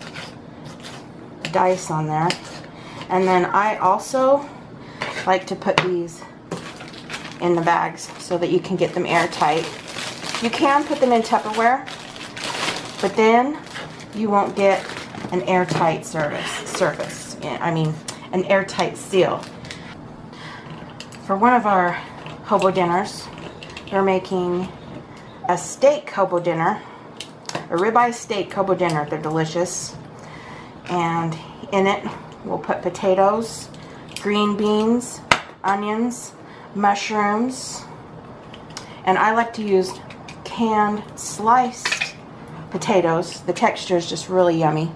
dice on there. And then I also like to put these in the bags so that you can get them airtight. You can put them in Tupperware, but then you won't get an airtight an airtight seal. For one of our hobo dinners, we're making a steak hobo dinner, a ribeye steak hobo dinner. They're delicious. And in it, we'll put potatoes, green beans, onions, mushrooms, and I like to use canned sliced potatoes. The texture is just really yummy.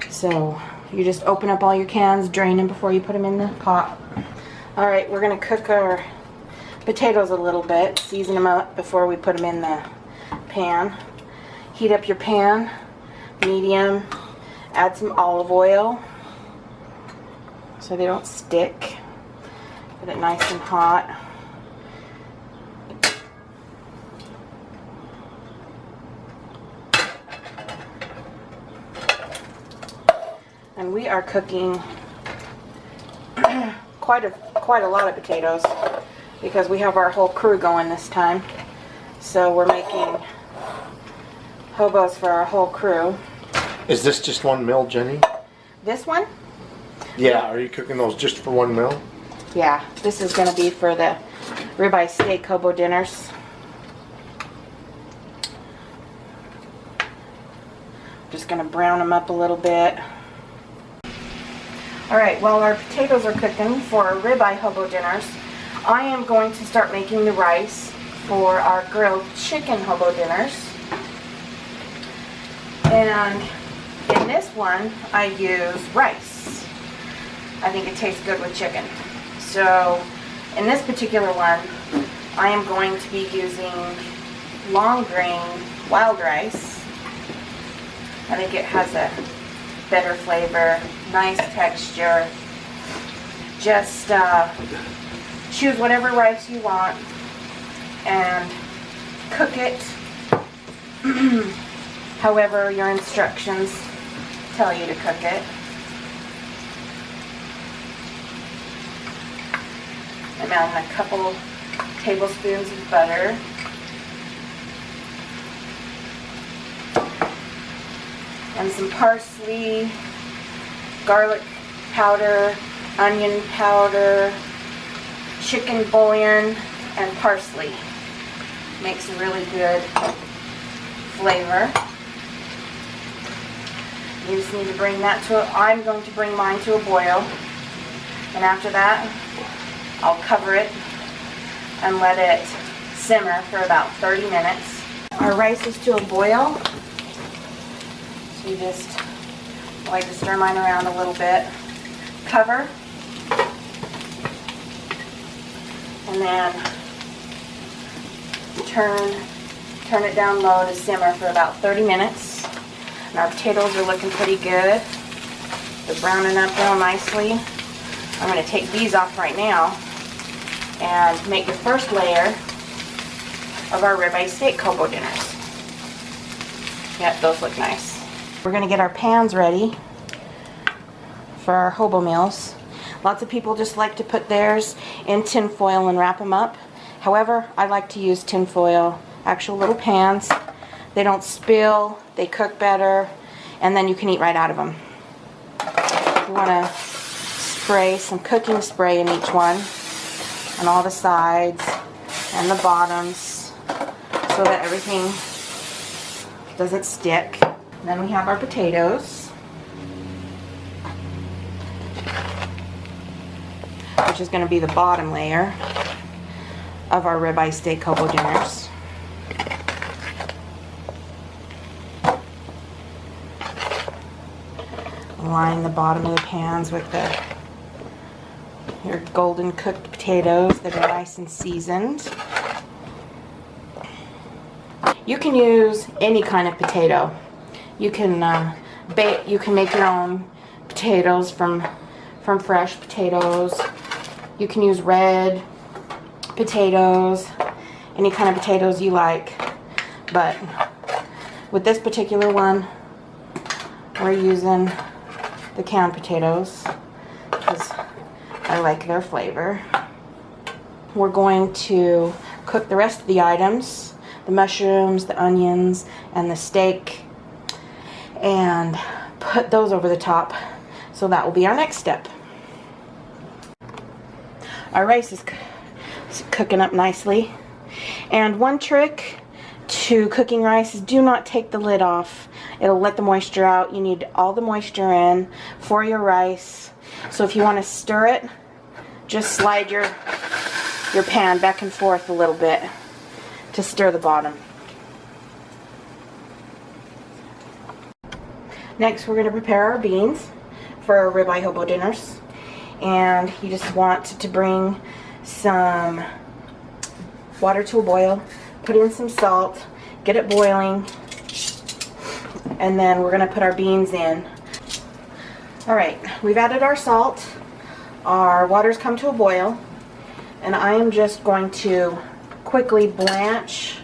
So you just open up all your cans, drain them before you put them in the pot. Alright, we're going to cook our potatoes a little bit, season them up before we put them in the pan. Heat up your pan, medium, add some olive oil so they don't stick. Get it nice and hot. And we are cooking quite a lot of potatoes because we have our whole crew going this time. So we're making hobos for our whole crew. Is this just one meal, Jenny? This one? Yeah, are you cooking those just for one meal? Yeah, this is going to be for the ribeye steak hobo dinners. Just going to brown them up a little bit. Alright, while our potatoes are cooking for our ribeye hobo dinners, I am going to start making the rice for our grilled chicken hobo dinners. And in this one, I use rice. I think it tastes good with chicken. So, in this particular one, I am going to be using long grain wild rice. I think it has a better flavor, nice texture. Just choose whatever rice you want and cook it however your instructions tell you to cook it. I'm adding a couple tablespoons of butter. And some parsley, garlic powder, onion powder, chicken bouillon, and parsley. Makes a really good flavor. You just need to bring that I'm going to bring mine to a boil. And after that, I'll cover it and let it simmer for about 30 minutes. Our rice is to a boil. So you just like to stir mine around a little bit. Cover. And then turn it down low to simmer for about 30 minutes. And our potatoes are looking pretty good. They're browning up real nicely. I'm going to take these off right now and make the first layer of our ribeye steak hobo dinners. Yep, those look nice. We're going to get our pans ready for our hobo meals. Lots of people just like to put theirs in tin foil and wrap them up. However, I like to use tin foil, actual little pans. They don't spill, they cook better, and then you can eat right out of them. You want to spray some cooking spray in each one, on all the sides and the bottoms, so that everything doesn't stick. And then we have our potatoes, which is going to be the bottom layer of our ribeye steak hobo dinners. Line the bottom of the pans with your golden cooked potatoes that are nice and seasoned. You can use any kind of potato. You can make your own potatoes from fresh potatoes. You can use red potatoes, any kind of potatoes you like. But with this particular one, we're using the canned potatoes because I like their flavor. We're going to cook the rest of the items, the mushrooms, the onions, and the steak, and put those over the top. So that will be our next step. Our rice is cooking up nicely. And one trick to cooking rice is do not take the lid off. It'll let the moisture out. You need all the moisture in for your rice. So if you want to stir it, just slide your pan back and forth a little bit to stir the bottom. Next, we're going to prepare our beans for our ribeye hobo dinners. And you just want to bring some water to a boil, put in some salt, get it boiling, and then we're going to put our beans in. Alright, we've added our salt, our water's come to a boil, and I am just going to quickly blanch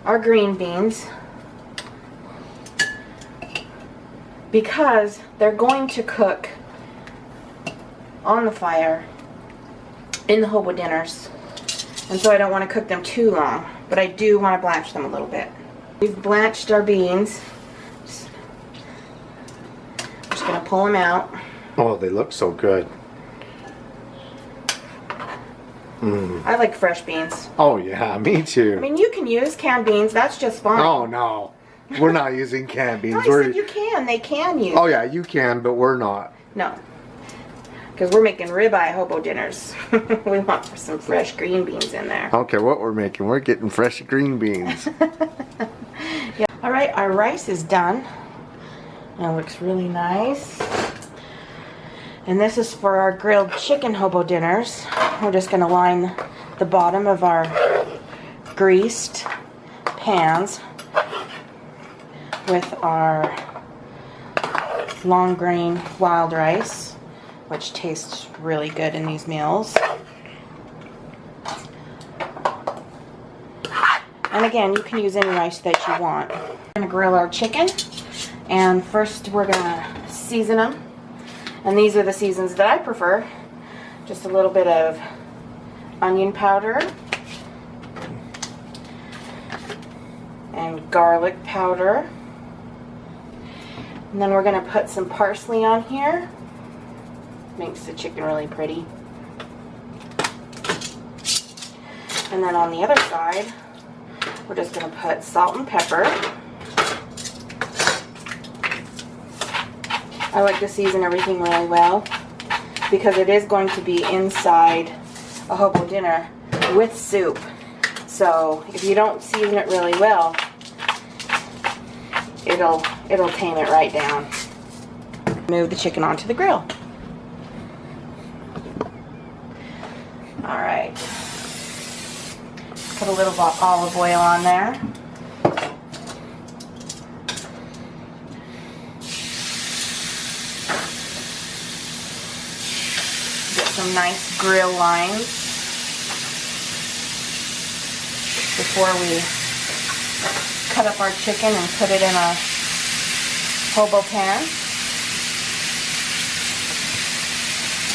our green beans because they're going to cook on the fire in the hobo dinners, and so I don't want to cook them too long, but I do want to blanch them a little bit. We've blanched our beans. Just going to pull them out. Oh, they look so good. I like fresh beans. Oh yeah, me too. I mean, you can use canned beans, that's just fine. Oh no, we're not using canned beans. No, I said you can. They can use. Oh yeah, you can, but we're not. No. because we're making ribeye hobo dinners. We want some fresh green beans in there. I don't care what we're making. We're getting fresh green beans. Yeah. All right, our rice is done. It looks really nice. And this is for our grilled chicken hobo dinners. We're just going to line the bottom of our greased pans with our long grain wild rice, which tastes really good in these meals. And again, you can use any rice that you want. We're going to grill our chicken, and first we're going to season them. And these are the seasons that I prefer. Just a little bit of onion powder and garlic powder. And then we're going to put some parsley on here. Makes the chicken really pretty. And then on the other side, we're just going to put salt and pepper. I like to season everything really well because it is going to be inside a hobo dinner with soup. So if you don't season it really well, it'll tame it right down. Move the chicken onto the grill. All right. Put a little olive oil on there. Some nice grill lines before we cut up our chicken and put it in a hobo pan.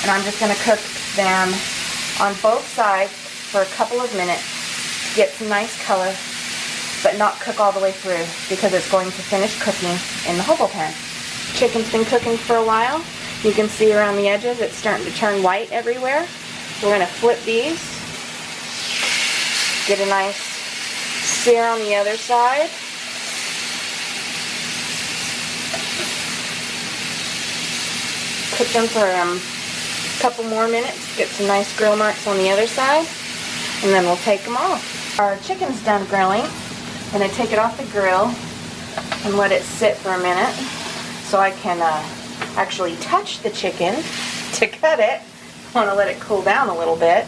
And I'm just going to cook them on both sides for a couple of minutes. Get some nice color, but not cook all the way through because it's going to finish cooking in the hobo pan. Chicken's been cooking for a while. You can see around the edges it's starting to turn white everywhere. So we're going to flip these. Get a nice sear on the other side. Cook them for a couple more minutes. Get some nice grill marks on the other side. And then we'll take them off. Our chicken's done grilling. I'm going to take it off the grill and let it sit for a minute so I can actually touch the chicken to cut it. I want to let it cool down a little bit.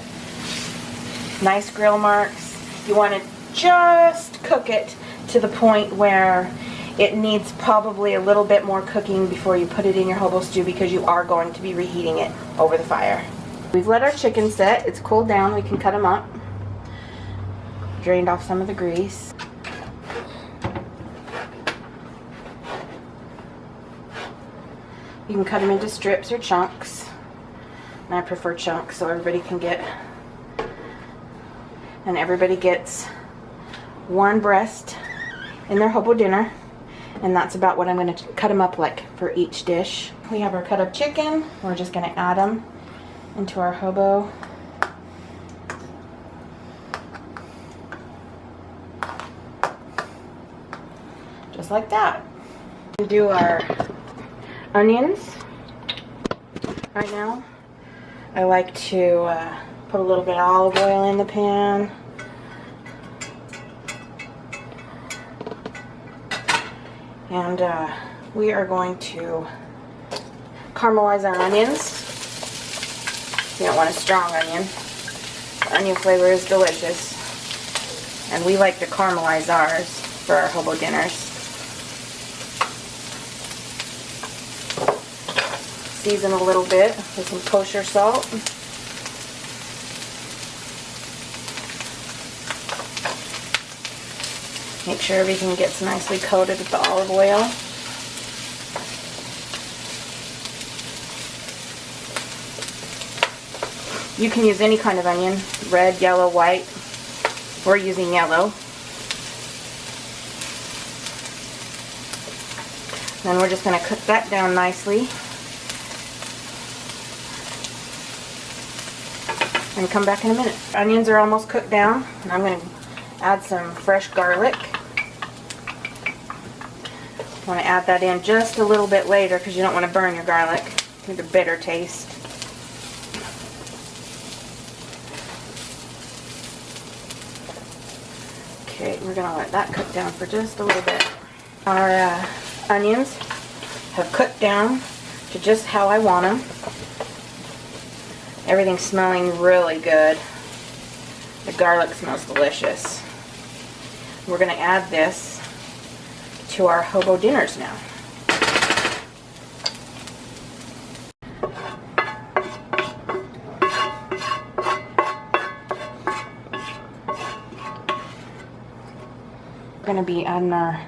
Nice grill marks. You want to just cook it to the point where it needs probably a little bit more cooking before you put it in your hobo stew because you are going to be reheating it over the fire. We've let our chicken set. It's cooled down. We can cut them up. Drained off some of the grease. You can cut them into strips or chunks. And I prefer chunks so everybody can get, and everybody gets one breast in their hobo dinner. And that's about what I'm going to cut them up like for each dish. We have our cut up chicken. We're just going to add them into our hobo. Just like that. We do our onions right now. I like to put a little bit of olive oil in the pan. And we are going to caramelize our onions. You don't want a strong onion. The onion flavor is delicious. And we like to caramelize ours for our hobo dinners. Season a little bit with some kosher salt. Make sure everything gets nicely coated with the olive oil. You can use any kind of onion, red, yellow, white. We're using yellow. Then we're just going to cook that down nicely. And come back in a minute. Onions are almost cooked down, and I'm going to add some fresh garlic. I want to add that in just a little bit later because you don't want to burn your garlic with a bitter taste. Okay, we're gonna let that cook down for just a little bit. Our onions have cooked down to just how I want them. Everything's smelling really good. The garlic smells delicious. We're gonna add this to our hobo dinners now. We're going to be adding our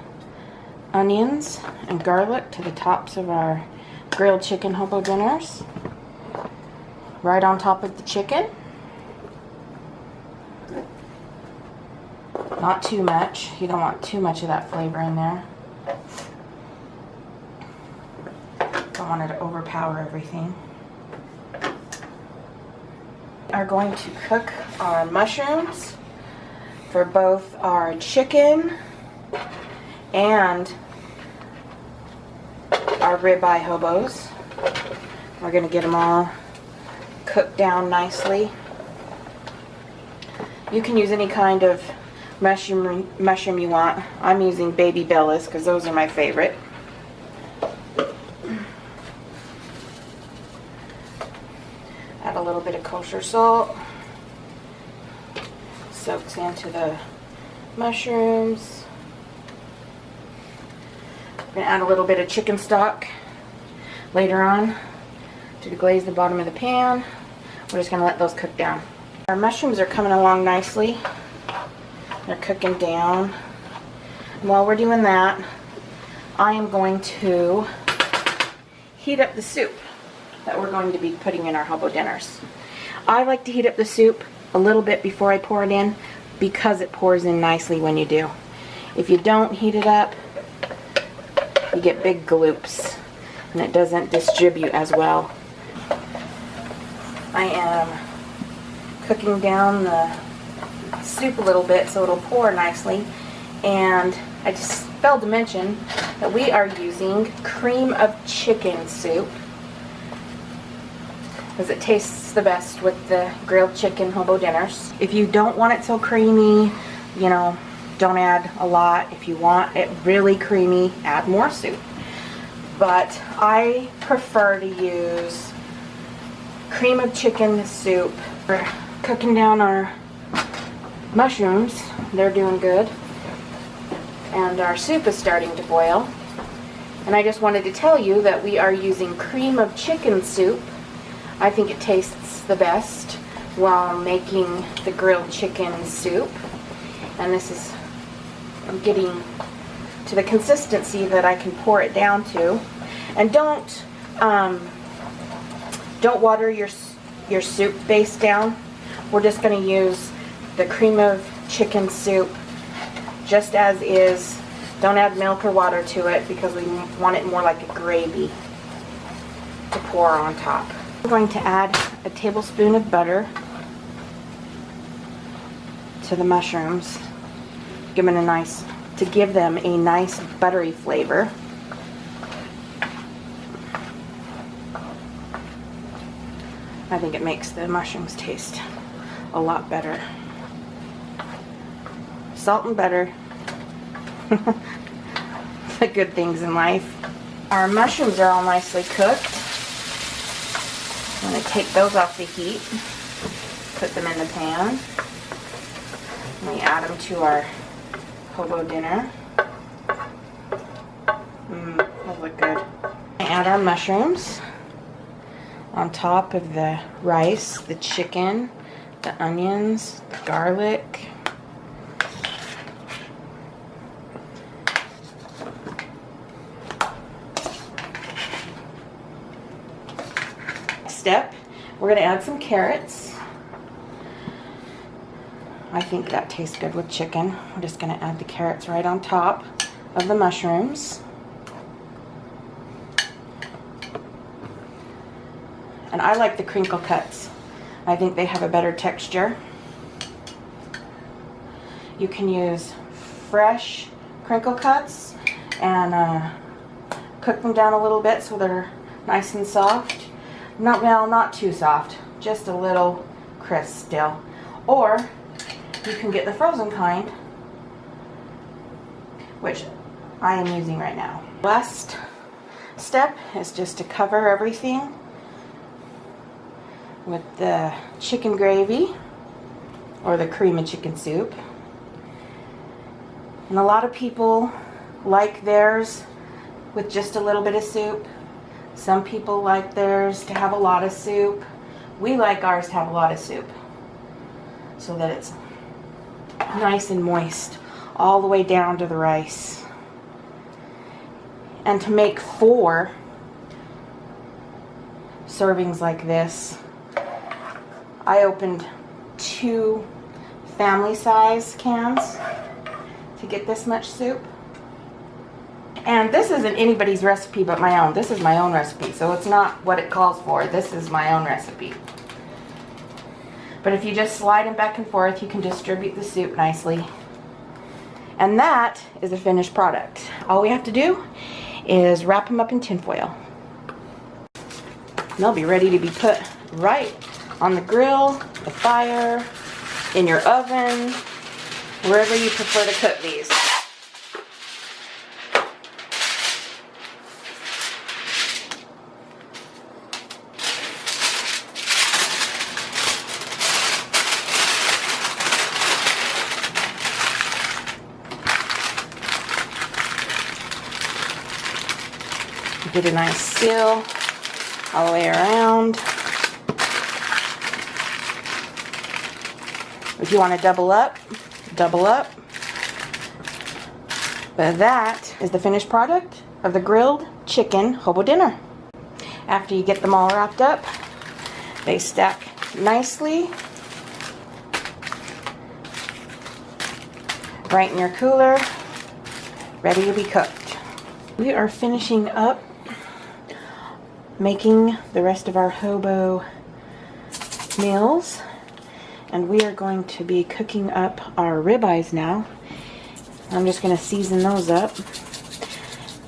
onions and garlic to the tops of our grilled chicken hobo dinners. Right on top of the chicken. Not too much. You don't want too much of that flavor in there. Don't want it to overpower everything. We are going to cook our mushrooms for both our chicken and our ribeye hobos. We're going to get them all cooked down nicely. You can use any kind of mushroom you want. I'm using baby bellas because those are my favorite. Add a little bit of kosher salt. Soaks into the mushrooms. I'm going to add a little bit of chicken stock later on to glaze the bottom of the pan. We're just going to let those cook down. Our mushrooms are coming along nicely. They're cooking down. And while we're doing that, I am going to heat up the soup that we're going to be putting in our hobo dinners. I like to heat up the soup a little bit before I pour it in because it pours in nicely when you do. If you don't heat it up, you get big gloops and it doesn't distribute as well. I am cooking down the soup a little bit so it'll pour nicely, and I just failed to mention that we are using cream of chicken soup because it tastes the best with the grilled chicken hobo dinners. If you don't want it so creamy, you know, don't add a lot. If you want it really creamy, add more soup. But I prefer to use cream of chicken soup. We're cooking down our mushrooms. They're doing good. And our soup is starting to boil. And I just wanted to tell you that we are using cream of chicken soup. I think it tastes the best while making the grilled chicken soup. And this is, I'm getting to the consistency that I can pour it down to. And don't water your soup base down. We're just going to use the cream of chicken soup just as is. Don't add milk or water to it because we want it more like a gravy to pour on top. I'm going to add a tablespoon of butter to the mushrooms, to give them a nice buttery flavor. I think it makes the mushrooms taste a lot better. Salt and butter. The good things in life. Our mushrooms are all nicely cooked. I'm going to take those off the heat, put them in the pan, and we add them to our hobo dinner. Those look good. Add our mushrooms on top of the rice, the chicken, the onions, the garlic. Step, we're going to add some carrots. I think that tastes good with chicken. We're just going to add the carrots right on top of the mushrooms. And I like the crinkle cuts. I think they have a better texture. You can use fresh crinkle cuts and cook them down a little bit so they're nice and soft. Not too soft, just a little crisp still. Or you can get the frozen kind which I am using right now. Last step is just to cover everything with the chicken gravy or the cream of chicken soup. And a lot of people like theirs with just a little bit of soup. Some people like theirs to have a lot of soup. We like ours to have a lot of soup so that it's nice and moist all the way down to the rice. And to make 4 servings like this, I opened 2 family size cans to get this much soup. And this isn't anybody's recipe but my own. This is my own recipe, so it's not what it calls for. This is my own recipe. But if you just slide them back and forth, you can distribute the soup nicely. And that is a finished product. All we have to do is wrap them up in tin foil. And they'll be ready to be put right on the grill, the fire, in your oven, wherever you prefer to cook these. Get a nice seal all the way around. If you want to double up, double up. But that is the finished product of the grilled chicken hobo dinner. After you get them all wrapped up, they stack nicely right in your cooler, ready to be cooked. We are finishing up making the rest of our hobo meals, and we are going to be cooking up our ribeyes now. I'm just going to season those up,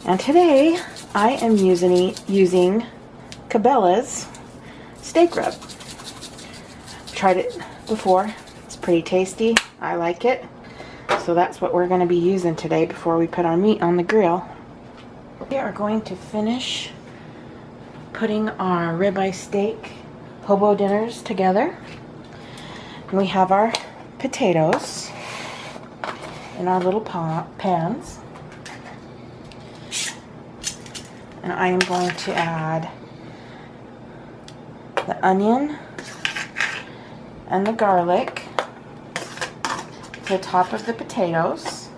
and today I am using Cabela's steak rub. Tried it before. It's pretty tasty. I like it, so that's what we're going to be using today before we put our meat on the grill. We are going to finish putting our ribeye steak hobo dinners together. And we have our potatoes in our little pans. And I am going to add the onion and the garlic to the top of the potatoes.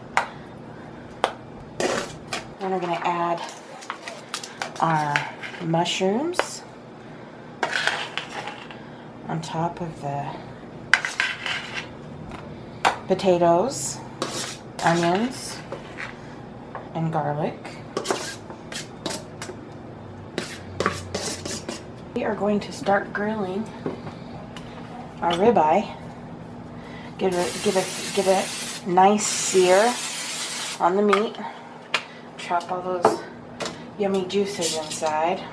Then we're going to add our mushrooms on top of the potatoes, onions, and garlic. We are going to start grilling our ribeye. Give it a nice sear on the meat. Trap all those yummy juices inside.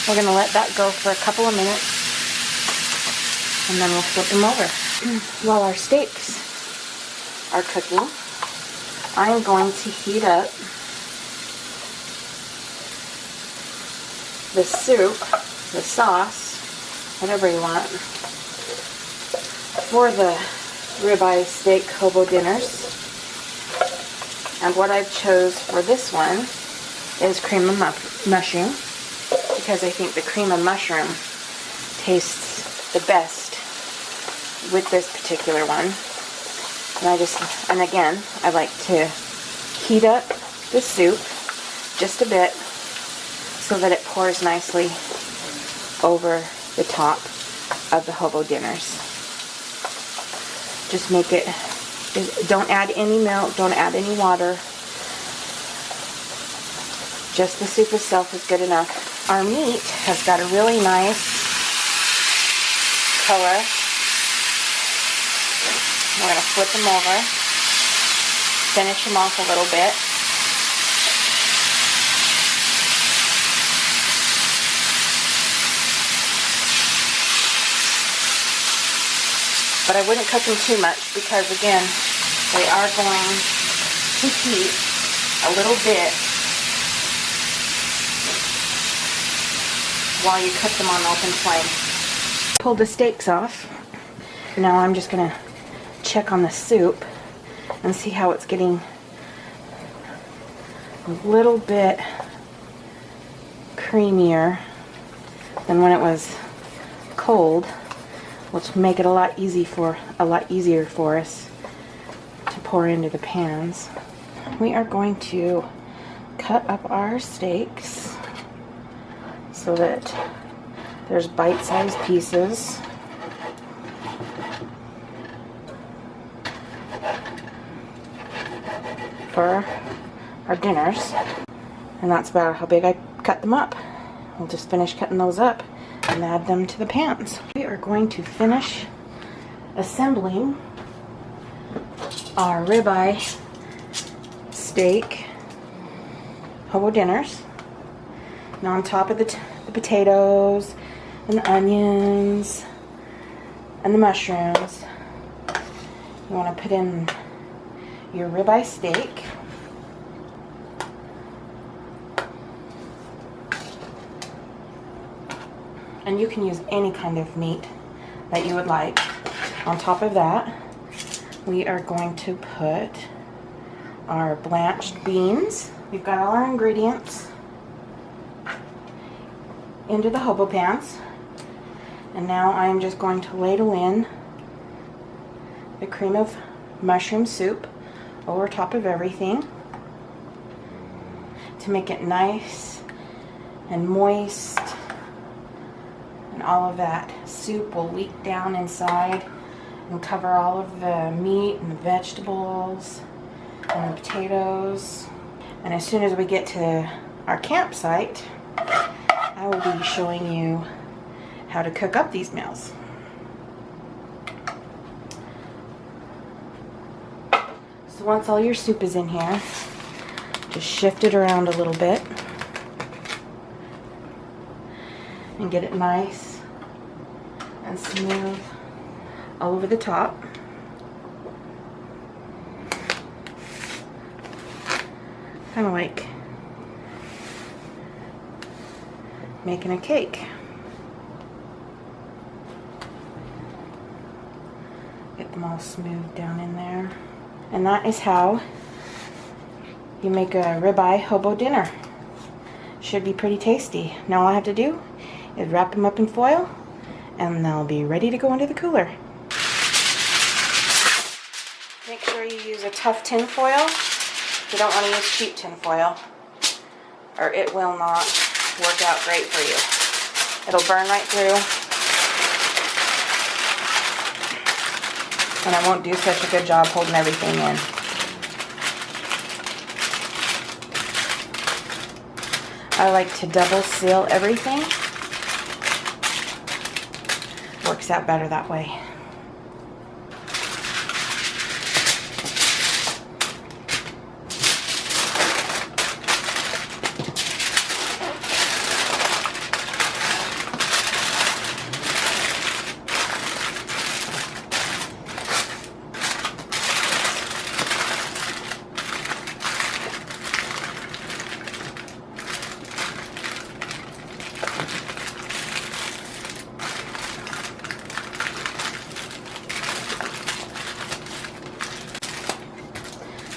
We're going to let that go for a couple of minutes, and then we'll flip them over. While our steaks are cooking, I am going to heat up the soup, the sauce, whatever you want, for the ribeye steak hobo dinners. And what I've chose for this one is cream of mushroom, because I think the cream of mushroom tastes the best with this particular one. And again, I like to heat up the soup just a bit so that it pours nicely over the top of the hobo dinners. Just make it, don't add any milk, don't add any water. Just the soup itself is good enough. Our meat has got a really nice color We're going to flip them over, finish them off a little bit. But I wouldn't cook them too much because, again, they are going to heat a little bit while you cook them on open flame. Pulled the steaks off. Now I'm just going to check on the soup and see how it's getting a little bit creamier than when it was cold, which will make it a lot easier for us to pour into the pans. We are going to cut up our steaks so that there's bite-sized pieces. For our dinners, and that's about how big I cut them up. We'll just finish cutting those up and add them to the pans. We are going to finish assembling our ribeye steak hobo dinners. Now on top of the potatoes and the onions and the mushrooms, you want to put in your ribeye steak. And you can use any kind of meat that you would like. On top of that, we are going to put our blanched beans. We've got all our ingredients into the hobo pans. And now I am just going to ladle in the cream of mushroom soup over top of everything to make it nice and moist, and all of that soup will leak down inside and cover all of the meat and the vegetables and the potatoes. And as soon as we get to our campsite, I will be showing you how to cook up these meals. So once all your soup is in here, just shift it around a little bit and get it nice and smooth all over the top. Kind of like making a cake. Get them all smooth down in there. And that is how you make a ribeye hobo dinner. Should be pretty tasty. Now all I have to do is wrap them up in foil and they'll be ready to go into the cooler. Make sure you use a tough tin foil. You don't want to use cheap tin foil or it will not work out great for you. It'll burn right through and I won't do such a good job holding everything in. I like to double seal everything. Works out better that way.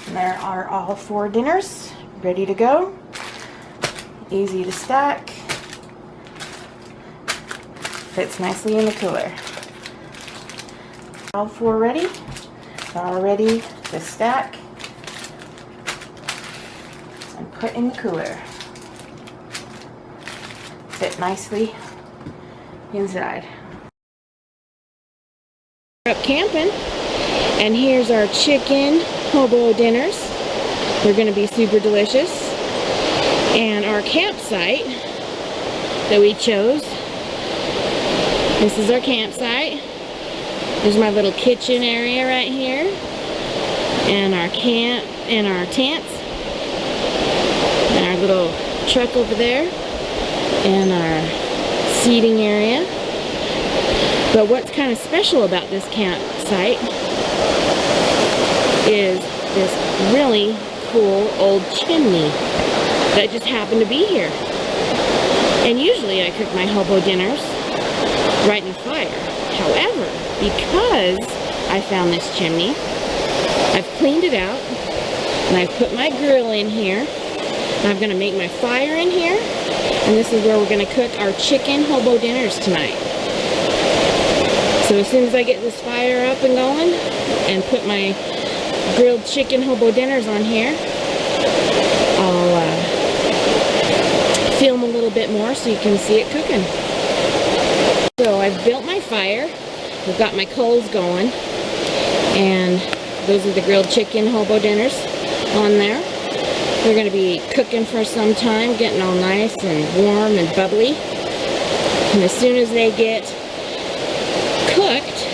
And there are all 4 dinners ready to go. Easy to stack. Fits nicely in the cooler. All 4 ready. They're all ready to stack and put in the cooler. Fit nicely inside. We're up camping, and here's our chicken hobo dinners. They're going to be super delicious. And our campsite that we chose. This is our campsite. There's my little kitchen area right here. And our camp and our tents. And our little truck over there. And our seating area. But what's kind of special about this campsite is this really cool old chimney that just happened to be here. And usually I cook my hobo dinners right in the fire. However, because I found this chimney, I've cleaned it out and I've put my grill in here. And I'm going to make my fire in here. And this is where we're going to cook our chicken hobo dinners tonight. So as soon as I get this fire up and going and put my grilled chicken hobo dinners on here, I'll film a little bit more so you can see it cooking. So I've built my fire. I've got my coals going. And those are the grilled chicken hobo dinners on there. They're going to be cooking for some time, getting all nice and warm and bubbly. And as soon as they get cooked,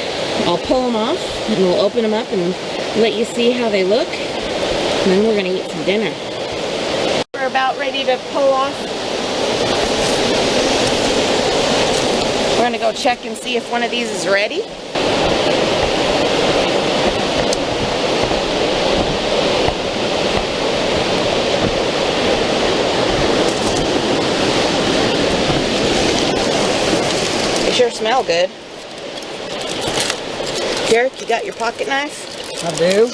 I'll pull them off and we'll open them up and let you see how they look. And then we're going to eat some dinner. We're about ready to pull off. We're going to go check and see if one of these is ready. They sure smell good. Derek, you got your pocket knife? I do.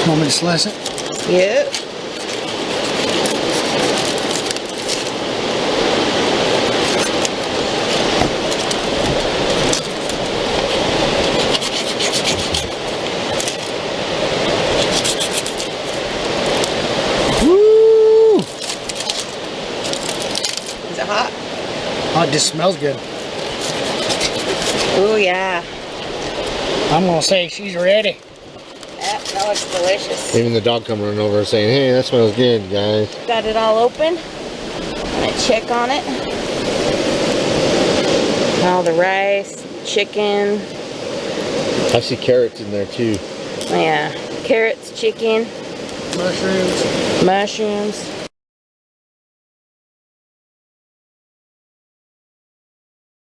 Want me to slice it? Yep. Woo! Is it hot? Oh, it just smells good. Oh yeah. I'm gonna say she's ready. That looks delicious. Even the dog come running over saying, hey, that smells good, guys. Got it all open. I check on it. All the rice, chicken. I see carrots in there too. Yeah, carrots, chicken, Mushrooms. mushrooms.